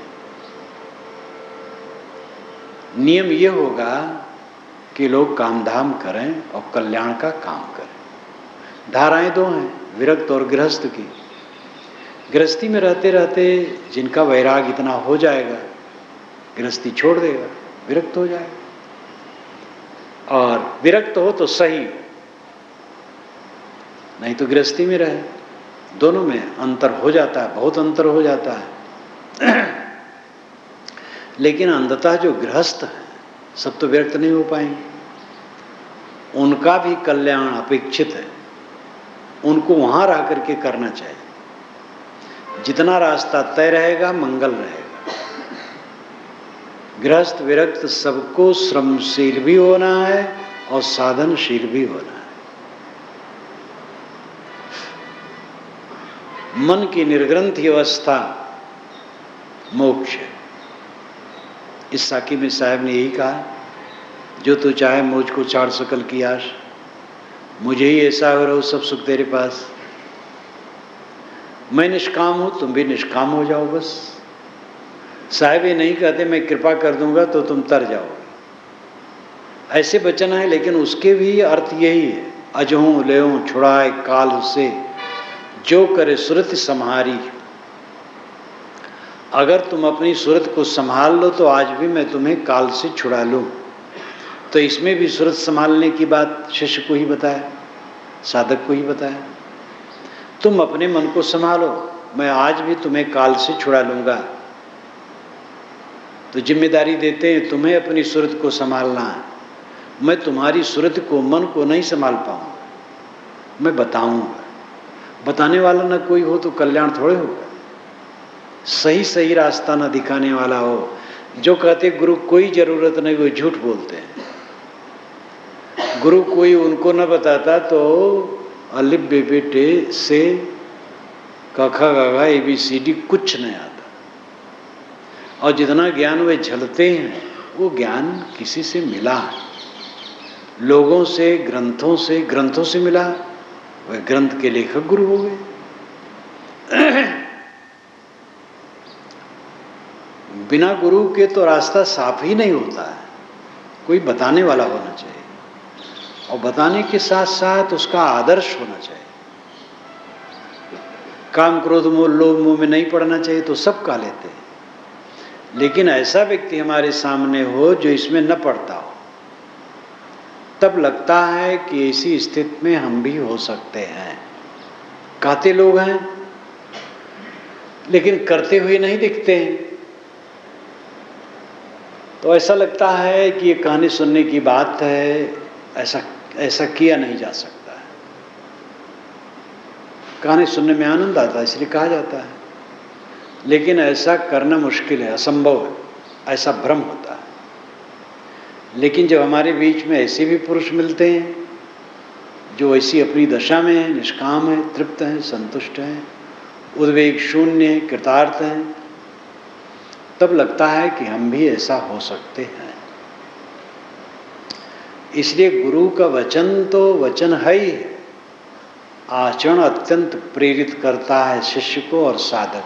नियम ये होगा कि लोग काम धाम करें और कल्याण का काम करें। धाराएं दो हैं, विरक्त और गृहस्थ की। गृहस्थी में रहते रहते जिनका वैराग इतना हो जाएगा, गृहस्थी छोड़ देगा, विरक्त हो जाएगा। और विरक्त हो तो सही, नहीं तो गृहस्थी में रहे। दोनों में अंतर हो जाता है, बहुत अंतर हो जाता है। लेकिन अंततः जो गृहस्थ है सब तो विरक्त नहीं हो पाएंगे, उनका भी कल्याण अपेक्षित है। उनको वहां रह करके करना चाहिए। जितना रास्ता तय रहेगा मंगल रहेगा। गृहस्थ विरक्त सबको श्रमशील भी होना है और साधनशील भी होना है। मन की निर्ग्रंथि अवस्था मोक्ष है। इस साकी में साहब ने यही कहा, जो तू चाहे मुझको चार सकल की आश, मुझे ही ऐसा हो रहो सब सुख तेरे पास। मैं निष्काम हूं, तुम भी निष्काम हो जाओ बस। साहब ये नहीं कहते मैं कृपा कर दूंगा तो तुम तर जाओगे, ऐसे वचन है, लेकिन उसके भी अर्थ यही है, अजहूं लेऊं छुड़ाए काल से, जो करे सुरत संहारी। अगर तुम अपनी सूरत को संभाल लो तो आज भी मैं तुम्हें काल से छुड़ा लूँ। तो इसमें भी सूरत संभालने की बात शिष्य को ही बताया, साधक को ही बताया। तुम अपने मन को संभालो, मैं आज भी तुम्हें काल से छुड़ा लूँगा। तो जिम्मेदारी देते हैं तुम्हें अपनी सूरत को संभालना है। मैं तुम्हारी सूरत को, मन को नहीं संभाल पाऊँगा, मैं बताऊँगा। बताने वाला न कोई हो तो कल्याण थोड़े होगा। सही सही रास्ता न दिखाने वाला हो, जो कहते गुरु कोई जरूरत नहीं, वो झूठ बोलते हैं। गुरु कोई उनको न बताता तो अलिफ बेटे से कखा गगा ABCD कुछ नहीं आता। और जितना ज्ञान वे झलते हैं वो ज्ञान किसी से मिला है, लोगों से, ग्रंथों से मिला। वह ग्रंथ के लेखक गुरु हो गए। बिना गुरु के तो रास्ता साफ ही नहीं होता है। कोई बताने वाला होना चाहिए, और बताने के साथ साथ उसका आदर्श होना चाहिए। काम क्रोध मोह लोभ मोह में नहीं पड़ना चाहिए तो सब कह लेते हैं, लेकिन ऐसा व्यक्ति हमारे सामने हो जो इसमें न पड़ता हो, तब लगता है कि ऐसी स्थिति में हम भी हो सकते हैं। कहते लोग हैं लेकिन करते हुए नहीं दिखते हैं, तो ऐसा लगता है कि ये कहानी सुनने की बात है, ऐसा किया नहीं जा सकता है। कहानी सुनने में आनंद आता है इसलिए कहा जाता है, लेकिन ऐसा करना मुश्किल है, असंभव है, ऐसा भ्रम होता है। लेकिन जब हमारे बीच में ऐसे भी पुरुष मिलते हैं जो ऐसी अपनी दशा में हैं, निष्काम हैं, तृप्त हैं, संतुष्ट हैं, उद्वेग शून्य हैं, कृतार्थ हैं, तब लगता है कि हम भी ऐसा हो सकते हैं। इसलिए गुरु का वचन तो वचन है ही, आचरण अत्यंत प्रेरित करता है शिष्य को और साधक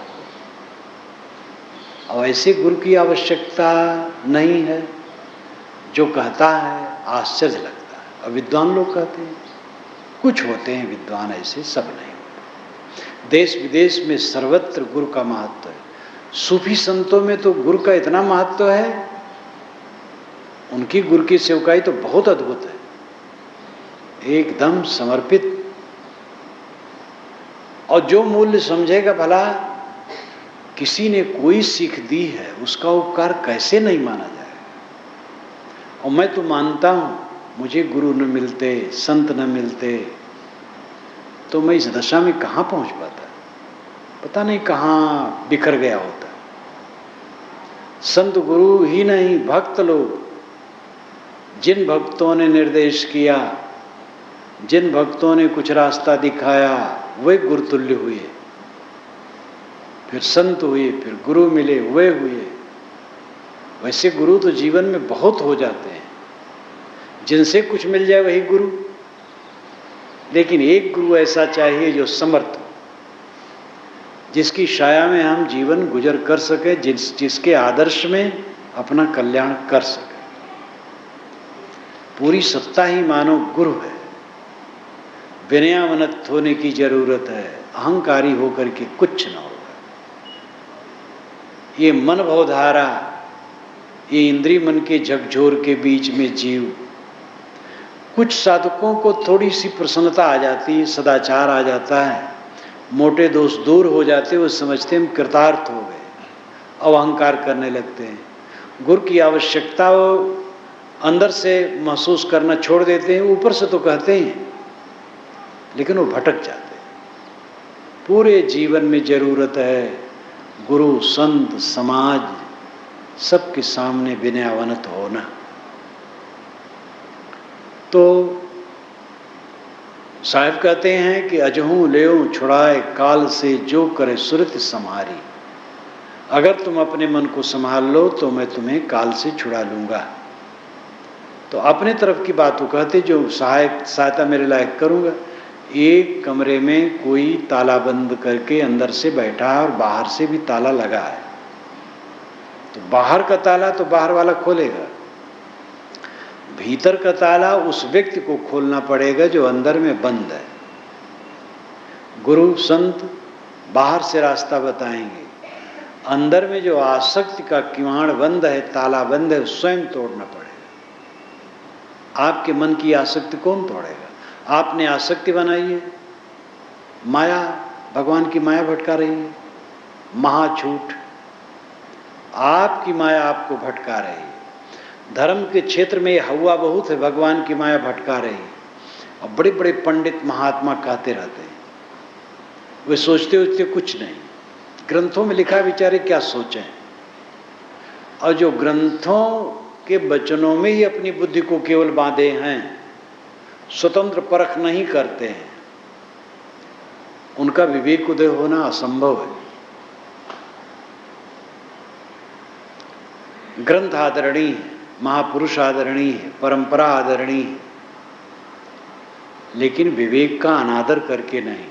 को। और ऐसे गुरु की आवश्यकता नहीं है, जो कहता है आश्चर्य लगता है। और विद्वान लोग कहते हैं, कुछ होते हैं विद्वान ऐसे, सब नहीं होते। देश विदेश में सर्वत्र गुरु का महत्व है। सूफी संतों में तो गुरु का इतना महत्व है, उनकी गुरु की सेवकाई तो बहुत अद्भुत है, एकदम समर्पित। और जो मूल्य समझेगा, भला किसी ने कोई सीख दी है उसका उपकार कैसे नहीं माना जाए। और मैं तो मानता हूं, मुझे गुरु न मिलते, संत न मिलते तो मैं इस दशा में कहाँ पहुंच पाता, पता नहीं कहाँ बिखर गया होता। संत गुरु ही नहीं, भक्त लोग, जिन भक्तों ने निर्देश किया, जिन भक्तों ने कुछ रास्ता दिखाया, वे गुरुतुल्य हुए, फिर संत हुए, फिर गुरु मिले, वे हुए। वैसे गुरु तो जीवन में बहुत हो जाते हैं, जिनसे कुछ मिल जाए वही गुरु। लेकिन एक गुरु ऐसा चाहिए जो समर्थ हो, जिसकी छाया में हम जीवन गुजर कर सके, जिसके आदर्श में अपना कल्याण कर सके। पूरी सत्ता ही मानो गुरु है। विनयावनत होने की जरूरत है, अहंकारी होकर के कुछ न होगा। ये मन भवधारा, ये इंद्रिय मन के झकझोर के बीच में जीव, कुछ साधकों को थोड़ी सी प्रसन्नता आ जाती है, सदाचार आ जाता है, मोटे दोष दूर हो जाते, वो समझते हम कृतार्थ हो गए, अब अहंकार करने लगते हैं। गुरु की आवश्यकता वो अंदर से महसूस करना छोड़ देते हैं, ऊपर से तो कहते हैं, लेकिन वो भटक जाते हैं। पूरे जीवन में जरूरत है गुरु, संत, समाज सबके सामने विनयावनत होना। तो साहब कहते हैं कि अजहूँ लेऊं छुड़ाए काल से जो करे सुरत समारी। अगर तुम अपने मन को संभाल लो तो मैं तुम्हें काल से छुड़ा लूंगा। तो अपने तरफ की बात वो कहते, जो सहायता मेरे लायक करूंगा। एक कमरे में कोई ताला बंद करके अंदर से बैठा है और बाहर से भी ताला लगा है, तो बाहर का ताला तो बाहर वाला खोलेगा, भीतर का ताला उस व्यक्ति को खोलना पड़ेगा जो अंदर में बंद है। गुरु संत बाहर से रास्ता बताएंगे, अंदर में जो आसक्ति का किवाड़ बंद है, ताला बंद है, स्वयं तोड़ना पड़ेगा। आपके मन की आसक्ति कौन तोड़ेगा? आपने आसक्ति बनाई है, माया, भगवान की माया भटका रही है, महाझूठ। आपकी माया आपको भटका रही है। धर्म के क्षेत्र में हवा बहुत है, भगवान की माया भटका रही है। और बड़े बड़े पंडित महात्मा कहते रहते हैं, वे सोचते कुछ नहीं, ग्रंथों में लिखा बेचारे क्या सोचें। और जो ग्रंथों के वचनों में ही अपनी बुद्धि को केवल बांधे हैं, स्वतंत्र परख नहीं करते हैं, उनका विवेक उदय होना असंभव है। ग्रंथ आदरणीय है, महापुरुष आदरणीय है, परंपरा आदरणीय है, लेकिन विवेक का अनादर करके नहीं।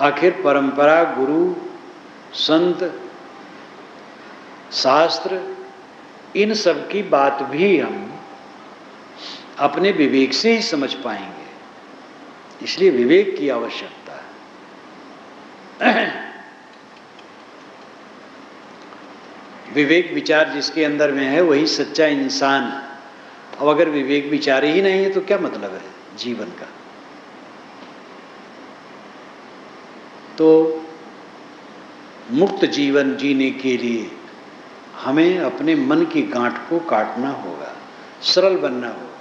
आखिर परंपरा, गुरु, संत, शास्त्र, इन सब की बात भी हम अपने विवेक से ही समझ पाएंगे, इसलिए विवेक की आवश्यकता है। विवेक विचार जिसके अंदर में है वही सच्चा इंसान। अब अगर विवेक विचार ही नहीं है तो क्या मतलब है जीवन का? तो मुक्त जीवन जीने के लिए हमें अपने मन की गांठ को काटना होगा, सरल बनना होगा।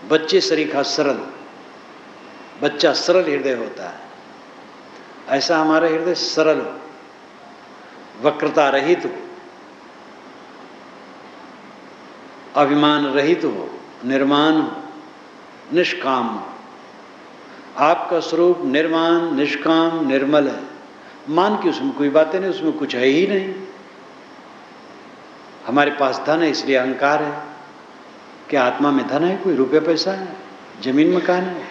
बच्चे सरीखा सरल, बच्चा सरल हृदय होता है, ऐसा हमारा हृदय सरल हो, वक्रता रहित हो, अभिमान रहित हो, निर्माण हो, निष्काम हो। आपका स्वरूप निर्माण, निष्काम, निर्मल है। मान की उसमें कोई बातें नहीं, उसमें कुछ है ही नहीं। हमारे पास धन है इसलिए अहंकार है। क्या आत्मा में धन है? कोई रुपया पैसा है, जमीन मकान है?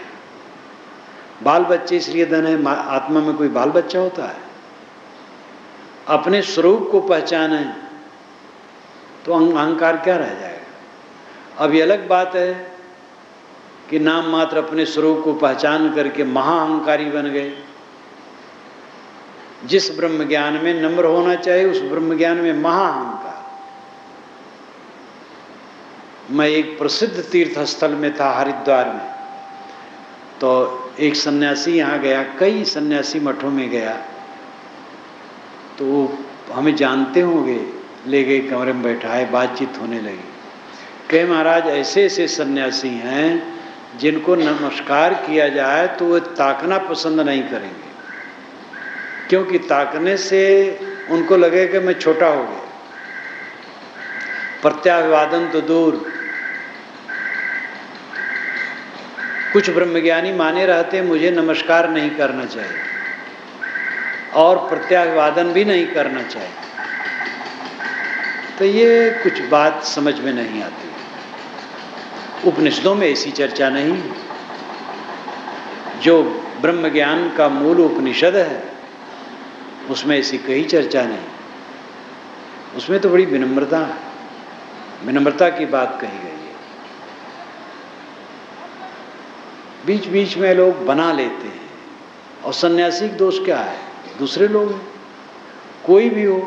बाल बच्चे इसलिए धन है, आत्मा में कोई बाल बच्चा होता है? अपने स्वरूप को पहचाने तो अहंकार क्या रह जाएगा? अब ये अलग बात है कि नाम मात्र अपने स्वरूप को पहचान करके महाअहंकारी बन गए। जिस ब्रह्म ज्ञान में नम्र होना चाहिए उस ब्रह्म ज्ञान में महाअहंकार। मैं एक प्रसिद्ध तीर्थ स्थल में था, हरिद्वार में, तो एक सन्यासी यहाँ गया, कई सन्यासी मठों में गया, तो वो हमें जानते होंगे, ले गए कमरे में बैठाए, बातचीत होने लगी। कहे महाराज ऐसे ऐसे सन्यासी हैं जिनको नमस्कार किया जाए तो वो ताकना पसंद नहीं करेंगे, क्योंकि ताकने से उनको लगेगा मैं छोटा हो गया। प्रत्याभिवादन तो दूर, कुछ ब्रह्मज्ञानी माने रहते मुझे नमस्कार नहीं करना चाहिए और प्रत्याभिवादन भी नहीं करना चाहिए। तो ये कुछ बात समझ में नहीं आती। उपनिषदों में ऐसी चर्चा नहीं। जो ब्रह्म ज्ञान का मूल उपनिषद है उसमें ऐसी कहीं चर्चा नहीं। उसमें तो बड़ी विनम्रता की बात कही गई है। बीच बीच में लोग बना लेते हैं, और सन्यासी का दोष क्या है? दूसरे लोग हैं, कोई भी हो,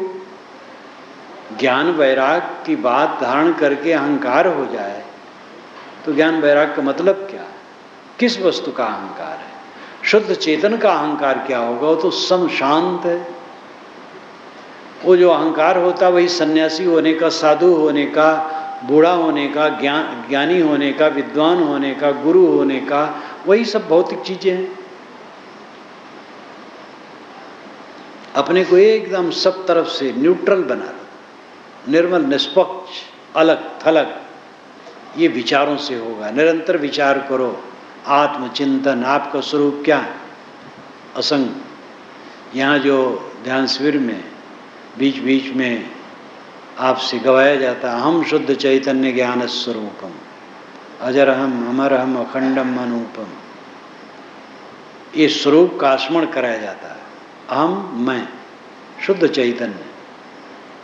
ज्ञान वैराग की बात धारण करके अहंकार हो जाए तो ज्ञान वैराग का मतलब क्या है? किस वस्तु का अहंकार है? शुद्ध चेतन का अहंकार क्या होगा? वो तो सम शांत है। वो जो अहंकार होता वही सन्यासी होने का, साधु होने का, बूढ़ा होने का, ज्ञानी होने का, विद्वान होने का, गुरु होने का, वही सब भौतिक चीजें हैं। अपने को एकदम सब तरफ से न्यूट्रल बना लो, निर्मल, निष्पक्ष, अलग थलग। ये विचारों से होगा। निरंतर विचार करो, आत्मचिंतन, आपका स्वरूप क्या है, असंग। यहाँ जो ध्यान शिविर में बीच बीच में आपसे गवाया जाता है, हम शुद्ध चैतन्य ज्ञान स्वरूपम अजरहम अमरहम अखंडम अनूपम, ये स्वरूप का स्मरण कराया जाता है। अहम, मैं, शुद्ध चैतन्य,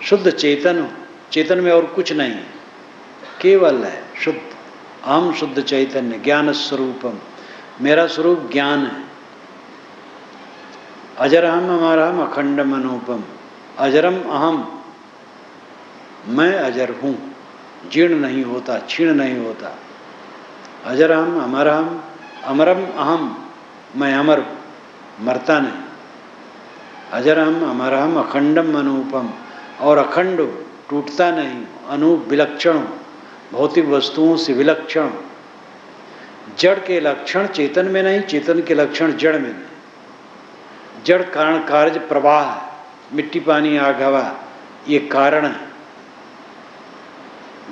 शुद्ध चेतन, चेतन में और कुछ नहीं है, केवल है शुद्ध। अहम शुद्ध चैतन्य ज्ञान स्वरूपम, मेरा स्वरूप ज्ञान है। अजरहम अमरहम अखंडम अनूपम, अजरम अहम, मैं अजर हूँ, जीर्ण नहीं होता, क्षीण नहीं होता। अजरहम अमरहम, अमरम अहम, मैं अमर, मरता नहीं। अजरहम अमरहम अखंडम अनूपम, और अखंड, टूटता नहीं, अनूप, विलक्षण, भौतिक वस्तुओं से विलक्षण। जड़ के लक्षण चेतन में नहीं, चेतन के लक्षण जड़ में नहीं। जड़ कारण कार्य प्रवाह, मिट्टी पानी आग हवा, ये कारण है।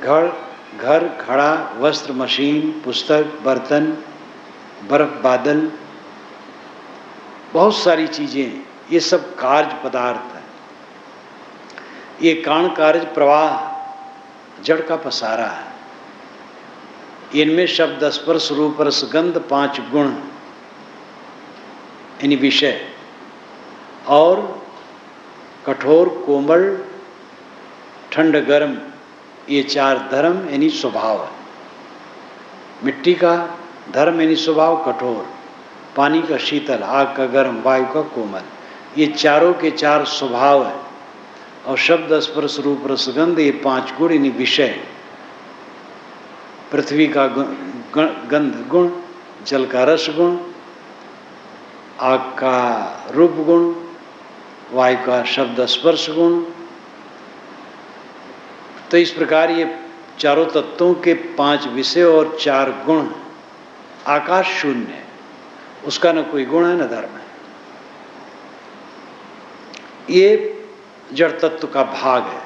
घर घड़ा वस्त्र मशीन पुस्तक बर्तन बर्फ बादल, बहुत सारी चीजें, ये सब कार्य पदार्थ है। ये कारण कार्य प्रवाह जड़ का पसारा है। इनमें शब्द स्पर्श रूप रस गंध 5 गुण, यानी विषय, और कठोर कोमल ठंड गर्म, ये 4 धर्म यानी स्वभाव है। मिट्टी का धर्म यानी स्वभाव कठोर, पानी का शीतल, आग का गर्म, वायु का कोमल, ये चारों के 4 स्वभाव है। और शब्द स्पर्श रूप रसगंध, ये 5 गुण यानी विषय। पृथ्वी का गंध गुण, जल का रस गुण, आग का रूप गुण, वायु का शब्द स्पर्श गुण। तो इस प्रकार ये चारों तत्वों के 5 विषय और 4 गुण। आकाश शून्य है, उसका न कोई गुण है न धर्म है। ये जड़ तत्व का भाग है,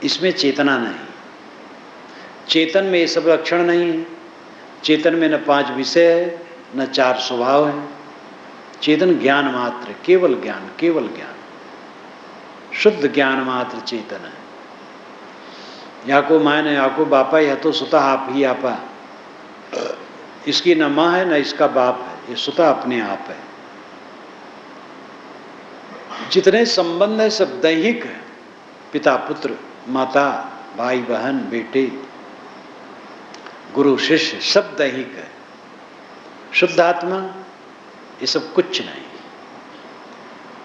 इसमें चेतना नहीं। चेतन में ये सब लक्षण नहीं है। चेतन में न 5 विषय है न 4 स्वभाव है। चेतन ज्ञान मात्र, केवल ज्ञान, केवल ज्ञान, शुद्ध ज्ञान मात्र चेतन है। याको माय न याको बापा, यह तो स्वतः आप ही आपा। इसकी न माँ है न इसका बाप है, ये स्वतः अपने आप है। जितने संबंध है सब दैहिक है, पिता पुत्र, माता भाई बहन बेटे, गुरु शिष्य, सब दैहिक है। शुद्ध आत्मा ये सब कुछ नहीं।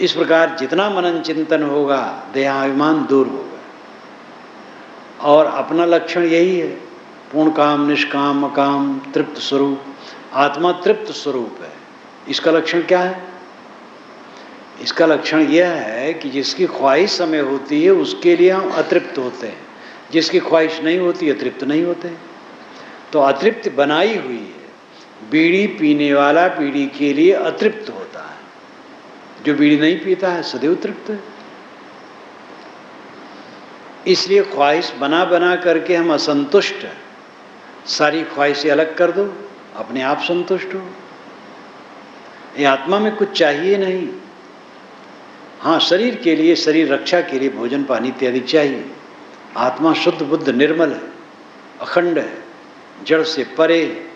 इस प्रकार जितना मनन चिंतन होगा, देहाभिमान दूर होगा। और अपना लक्षण यही है, पूर्ण काम निष्काम अकाम तृप्त स्वरूप। आत्मा तृप्त स्वरूप है। इसका लक्षण क्या है? इसका लक्षण यह है कि जिसकी ख्वाहिश हमें होती है उसके लिए हम अतृप्त होते हैं, जिसकी ख्वाहिश नहीं होती अतृप्त नहीं होते। तो अतृप्त बनाई हुई है। बीड़ी पीने वाला बीड़ी के लिए अतृप्त होता है, जो बीड़ी नहीं पीता है सदैव तृप्त है। इसलिए ख्वाहिश बना बना करके हम असंतुष्ट हैं। सारी ख्वाहिशें अलग कर दो, अपने आप संतुष्ट हो। ये आत्मा में कुछ चाहिए नहीं। हाँ, शरीर के लिए, शरीर रक्षा के लिए भोजन पानी इत्यादि चाहिए। आत्मा शुद्ध बुद्ध निर्मल है, अखंड है, जड़ से परे।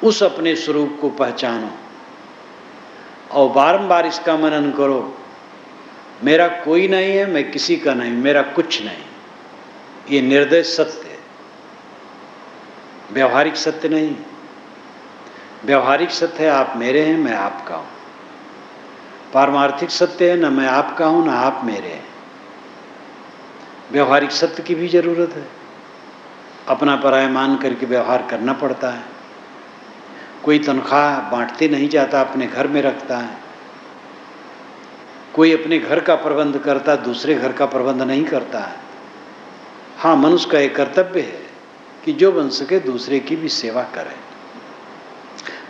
उस अपने स्वरूप को पहचानो और बारंबार इसका मनन करो। मेरा कोई नहीं है, मैं किसी का नहीं, मेरा कुछ नहीं। ये निर्दय सत्य है, व्यवहारिक सत्य नहीं। व्यवहारिक सत्य है आप मेरे हैं, मैं आपका हूं। पारमार्थिक सत्य है, न मैं आपका हूं न आप मेरे हैं। व्यवहारिक सत्य की भी जरूरत है। अपना पराया मान करके व्यवहार करना पड़ता है। कोई तनख्वाह बांटते नहीं जाता, अपने घर में रखता है। कोई अपने घर का प्रबंध करता, दूसरे घर का प्रबंध नहीं करता है। हाँ, मनुष्य का एक कर्तव्य है कि जो बन सके दूसरे की भी सेवा करे।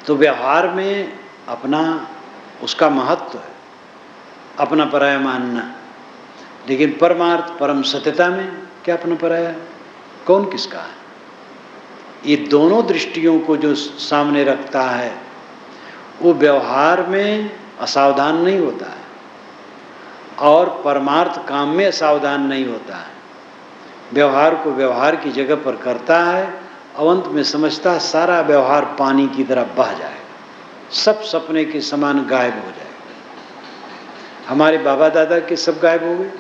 तो व्यवहार में अपना उसका महत्व है, अपना पराया मानना, लेकिन परमार्थ परम सत्यता में क्या अपना पराया कौन किसका है? ये दोनों दृष्टियों को जो सामने रखता है वो व्यवहार में असावधान नहीं होता है और परमार्थ काम में असावधान नहीं होता है। व्यवहार को व्यवहार की जगह पर करता है, अवंत में समझता है सारा व्यवहार पानी की तरह बह जाएगा, सब सपने के समान गायब हो जाएगा। हमारे बाबा दादा के सब गायब हो गए।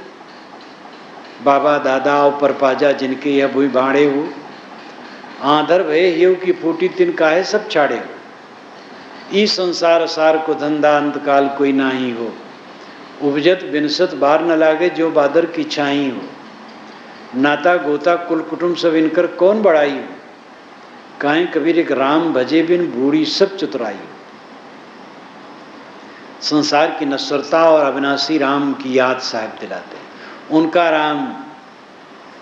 बाबा दादा और परपाजा जिनके यह भूई बाड़े हो, आंधर भय येव की फूटी तिन काहे सब छाड़े हो। ई संसार सार को धंधा अंतकाल कोई ना ही हो, उपजत बिनसत बार न लागे जो बादर की छाई हो। नाता गोता कुल कुटुंब सब इनकर कौन बड़ाई हो, काहे कबीर एक राम भजे बिन बूढ़ी सब चतुराई हो। संसार की नश्वरता और अविनाशी राम की याद साहब दिलाते हैं। उनका राम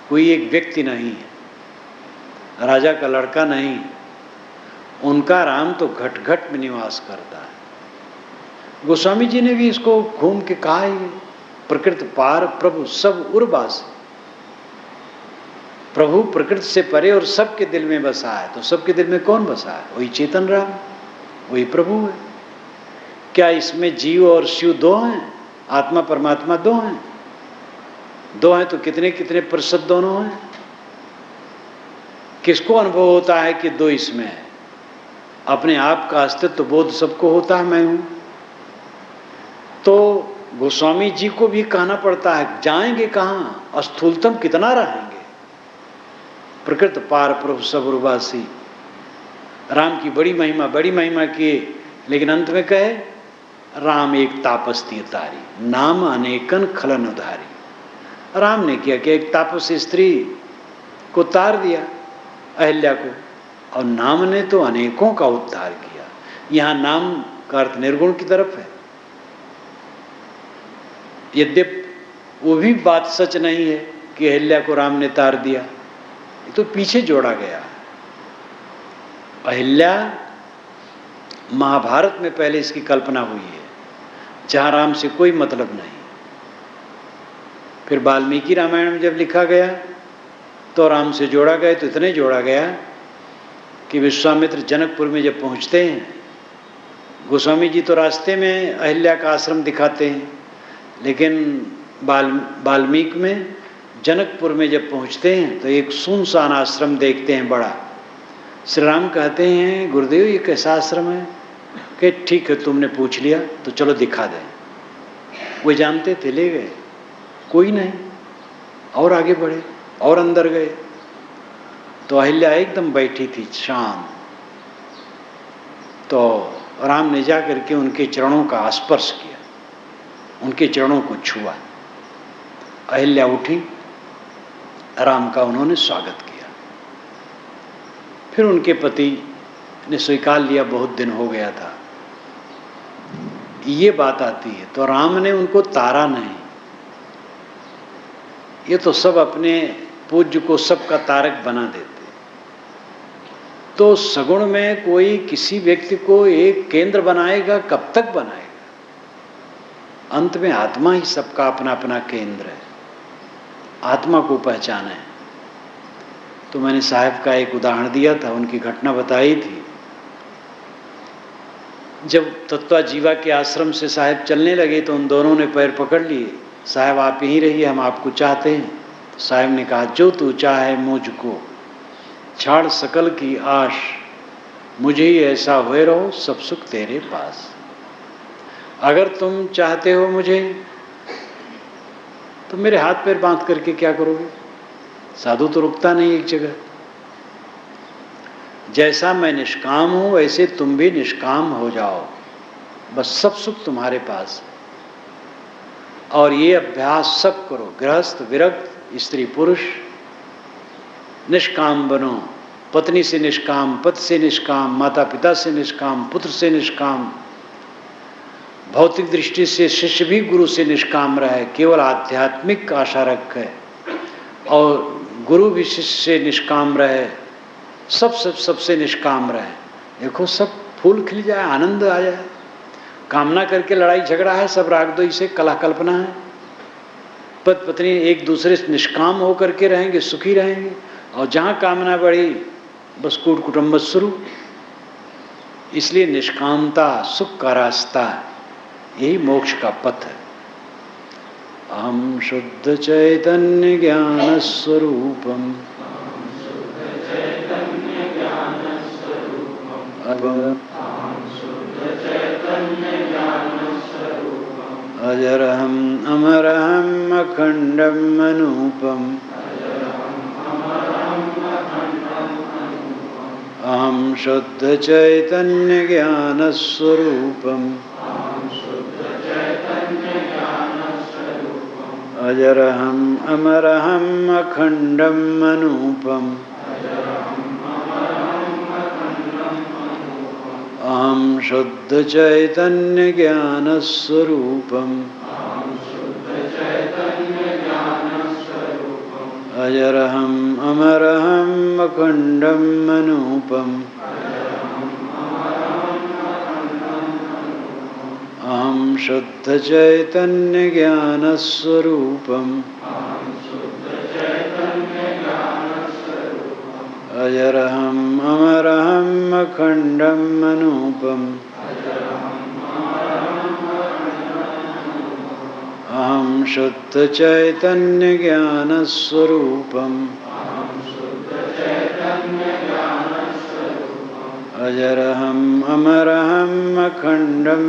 कोई एक व्यक्ति नहीं है, राजा का लड़का नहीं, उनका राम तो घट घट में निवास करता है। गोस्वामी जी ने भी इसको घूम के कहा है, प्रकृति पार प्रभु सब उर्वास। प्रभु प्रकृति से परे और सबके दिल में बसा है। तो सबके दिल में कौन बसा है? वही चेतन राम, वही प्रभु है। क्या इसमें जीव और शिव दो हैं? आत्मा परमात्मा दो हैं? दो हैं तो कितने कितने प्रतिशत दोनों हैं? किसको अनुभव होता है कि दो इसमें है? अपने आप का अस्तित्व बोध सबको होता है, मैं हूं। तो गोस्वामी जी को भी कहना पड़ता है, जाएंगे कहाँ? अस्थूलतम कितना रहेंगे? प्रकृति पार प्रभु सब उर्वासी। राम की बड़ी महिमा की, लेकिन अंत में कहे राम एक तापस तीरतारी, नाम अनेकन खलन उधारी। राम ने किया कि एक तापस स्त्री को तार दिया, अहिल्या को, और नाम ने तो अनेकों का उद्धार किया। यहां नाम का अर्थ निर्गुण की तरफ है। यद्यपि वो भी बात सच नहीं है कि अहिल्या को राम ने तार दिया, ये तो पीछे जोड़ा गया। अहिल्या महाभारत में पहले इसकी कल्पना हुई है, जहां राम से कोई मतलब नहीं। फिर वाल्मीकि रामायण में जब लिखा गया तो राम से जोड़ा गया, तो इतने जोड़ा गया कि विश्वामित्र जनकपुर में जब पहुंचते हैं, गोस्वामी जी तो रास्ते में अहिल्या का आश्रम दिखाते हैं, लेकिन वाल्मीकि में जनकपुर में जब पहुंचते हैं तो एक सुनसान आश्रम देखते हैं बड़ा। श्री राम कहते हैं, गुरुदेव ये कैसा आश्रम है? कि ठीक है, तुमने पूछ लिया तो चलो दिखा दें। वो जानते थे, ले गए, कोई नहीं, और आगे बढ़े और अंदर गए तो अहिल्या एकदम बैठी थी शांत। तो राम ने जा करके उनके चरणों का स्पर्श किया, उनके चरणों को छुआ। अहिल्या उठी, राम का उन्होंने स्वागत किया। फिर उनके पति ने स्वीकार लिया, बहुत दिन हो गया था। ये बात आती है तो राम ने उनको तारा नहीं, ये तो सब अपने पूज्य को सबका तारक बना देते। तो सगुण में कोई किसी व्यक्ति को एक केंद्र बनाएगा, कब तक बनाएगा? अंत में आत्मा ही सबका अपना अपना केंद्र है। आत्मा को पहचाने। तो मैंने साहब का एक उदाहरण दिया था, उनकी घटना बताई थी। जब तत्वा जीवा के आश्रम से साहब चलने लगे तो उन दोनों ने पैर पकड़ लिए, साहब आप यहीं रहिए, हम आपको चाहते हैं। तो साहब ने कहा, जो तू चाहे मुझको, छाड़ सकल की आश, मुझे ही ऐसा हुए रहो, सब सुख तेरे पास। अगर तुम चाहते हो मुझे तो मेरे हाथ पैर बांध करके क्या करोगे? साधु तो रुकता नहीं एक जगह। जैसा मैं निष्काम हूं वैसे तुम भी निष्काम हो जाओ, बस सब सुख तुम्हारे पास है। और ये अभ्यास सब करो, गृहस्थ विरक्त स्त्री पुरुष, निष्काम बनो। पत्नी से निष्काम, पति से निष्काम, माता पिता से निष्काम, पुत्र से निष्काम। भौतिक दृष्टि से शिष्य भी गुरु से निष्काम रहे, केवल आध्यात्मिक आशा रखे, और गुरु भी शिष्य से निष्काम रहे, सबसे निष्काम रहे। देखो सब फूल खिल जाए, आनंद आ जाए। कामना करके लड़ाई झगड़ा है, सब रागद्वेष से कला कल्पना है। पति पत्नी एक दूसरे से निष्काम होकर के रहेंगे, सुखी रहेंगे। और जहां कामना बढ़ी बस कूट कुटुंब शुरू। इसलिए निष्कामता सुख का रास्ता है, यही मोक्ष का पथ है। अहम शुद्ध चैतन्य ज्ञान स्वरूपम अजरहम अमरहम अखंडम अनूपम अहम शुद्ध चैतन्य ज्ञान स्वरूपम अजरहम अमरहम अखंडम अनूपम अहम शुद्ध चैतन्य ज्ञान स्वरूपम अजरहम अमरहम अखंडम अनूपम अहम शुद्ध चैतन्य ज्ञान स्वरूपम अजरहम अमरहम अखंडम अनूपम अहम शुद्ध चैतन्य ज्ञान स्वरूपम अजरहम अमरहम अखंडम